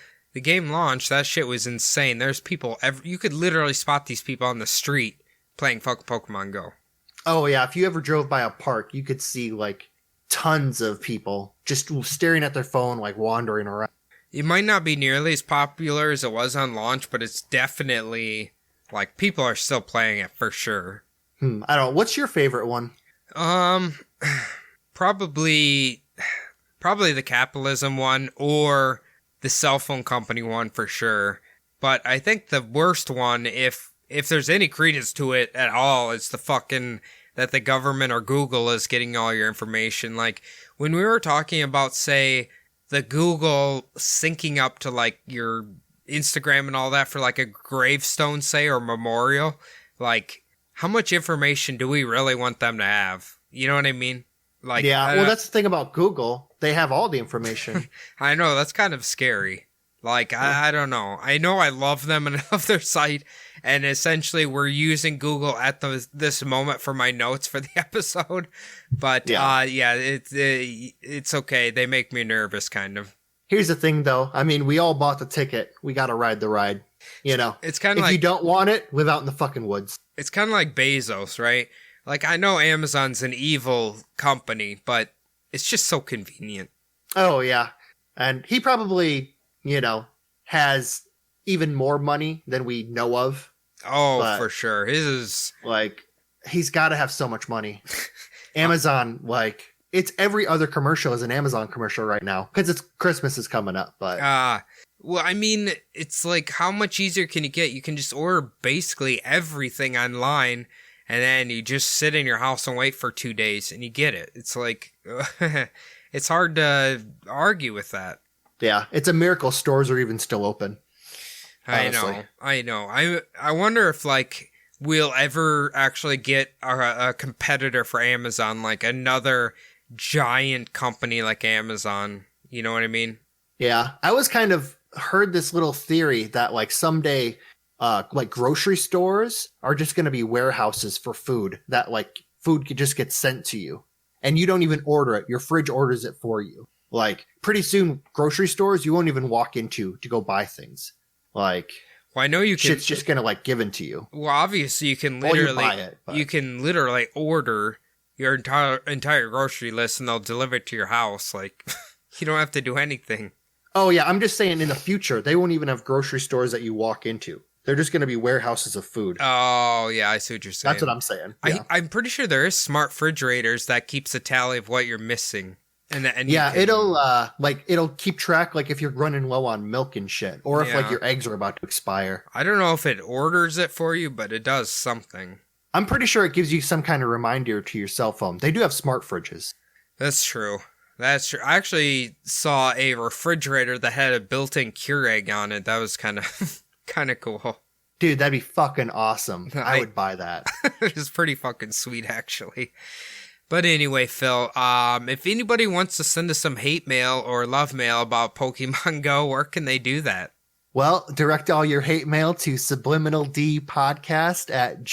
game launched, that shit was insane. There's people you could literally spot these people on the street playing Pokemon Go. Oh yeah, if you ever drove by a park, you could see like tons of people just staring at their phone, like wandering around. It might not be nearly as popular as it was on launch, but it's definitely like people are still playing it for sure. I don't know. What's your favorite one? Probably the capitalism one or the cell phone company one for sure. But I think the worst one, if there's any credence to it at all, is the fucking that the government or Google is getting all your information. Like when we were talking about, say, the Google syncing up to like your Instagram and all that for like a gravestone, say, or memorial, like how much information do we really want them to have? You know what I mean? Like, yeah, well, that's the thing about Google. They have all the information. I know, that's kind of scary. Like, I don't know. I know I love them and I love their site, and essentially we're using Google at this moment for my notes for the episode. But, it's okay. They make me nervous, kind of. Here's the thing, though. I mean, we all bought the ticket. We got to ride the ride. It's kind of like, if you don't want it, live out in the fucking woods. It's kind of like Bezos, right? Like, I know Amazon's an evil company, but it's just so convenient. Oh, yeah. And he probably, has even more money than we know of. Oh, but, for sure. His is... Like, he's got to have so much money. Amazon, like, it's every other commercial is an Amazon commercial right now. Because Christmas is coming up, but... Well, I mean, it's like, how much easier can you get? You can just order basically everything online, and then you just sit in your house and wait for 2 days, and you get it. It's like, it's hard to argue with that. Yeah, it's a miracle stores are even still open. honestly. I know. I wonder if like we'll ever actually get a competitor for Amazon, like another giant company like Amazon. You know what I mean? Yeah, I was kind of heard this little theory that like someday, like grocery stores are just going to be warehouses for food that like food could just get sent to you and you don't even order it. Your fridge orders it for you. Like pretty soon grocery stores you won't even walk into to go buy things. Like, well, I know you can. Shit's just going to like given to you. Well, obviously you can Or literally, you buy it, but- you can literally order your entire grocery list and they'll deliver it to your house. Like you don't have to do anything. Oh yeah, I'm just saying in the future they won't even have grocery stores that you walk into. They're just going to be warehouses of food. Oh yeah, I see what you're saying. That's what I'm saying. Yeah. I'm pretty sure there is smart refrigerators that keeps a tally of what you're missing. And Yeah, it'll keep track like if you're running low on milk and shit, or if like Yeah. your eggs are about to expire. I don't know if it orders it for you, but it does something. I'm pretty sure it gives you some kind of reminder to your cell phone. They do have smart fridges. That's true. That's true. I actually saw a refrigerator that had a built-in Keurig on it. That was kind of cool. Dude, that'd be fucking awesome. I I- would buy that. It was pretty fucking sweet, actually. But anyway, Phil, if anybody wants to send us some hate mail or love mail about Pokemon Go, where can they do that? Well, direct all your hate mail to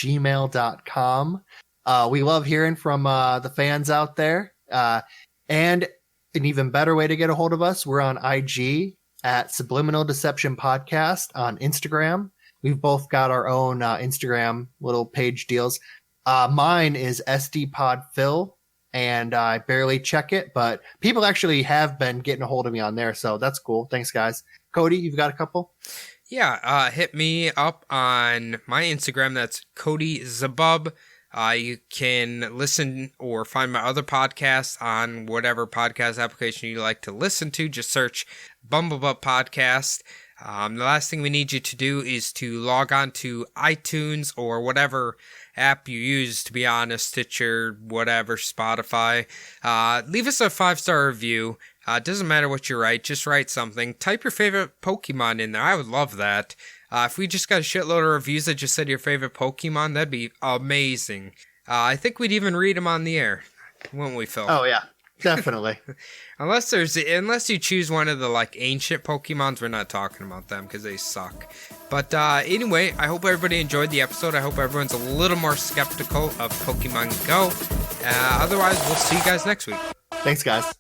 subliminaldpodcast@gmail.com. We love hearing from the fans out there. And an even better way to get a hold of us, we're on IG at Subliminal Deception Podcast on Instagram. We've both got our own Instagram little page deals. Mine is SDPodPhil, and I barely check it, but people actually have been getting a hold of me on there, so that's cool. Thanks, guys. Cody, you've got a couple? Yeah, hit me up on my Instagram. That's Cody Zabub. You can listen or find my other podcasts on whatever podcast application you like to listen to. Just search Bumblebutt Podcast. The last thing we need you to do is to log on to iTunes or whatever app you use, to be honest, Stitcher, whatever, Spotify. Leave us a 5-star review. It doesn't matter what you write, just write something. Type your favorite Pokemon in there. I would love that. If we just got a shitload of reviews that just said your favorite Pokemon, that'd be amazing. I think we'd even read them on the air, wouldn't we, Phil? Oh, yeah. Definitely. Unless you choose one of the like ancient Pokemons, we're not talking about them because they suck. But anyway, I hope everybody enjoyed the episode. I hope everyone's a little more skeptical of Pokemon Go. Otherwise, we'll see you guys next week. Thanks, guys.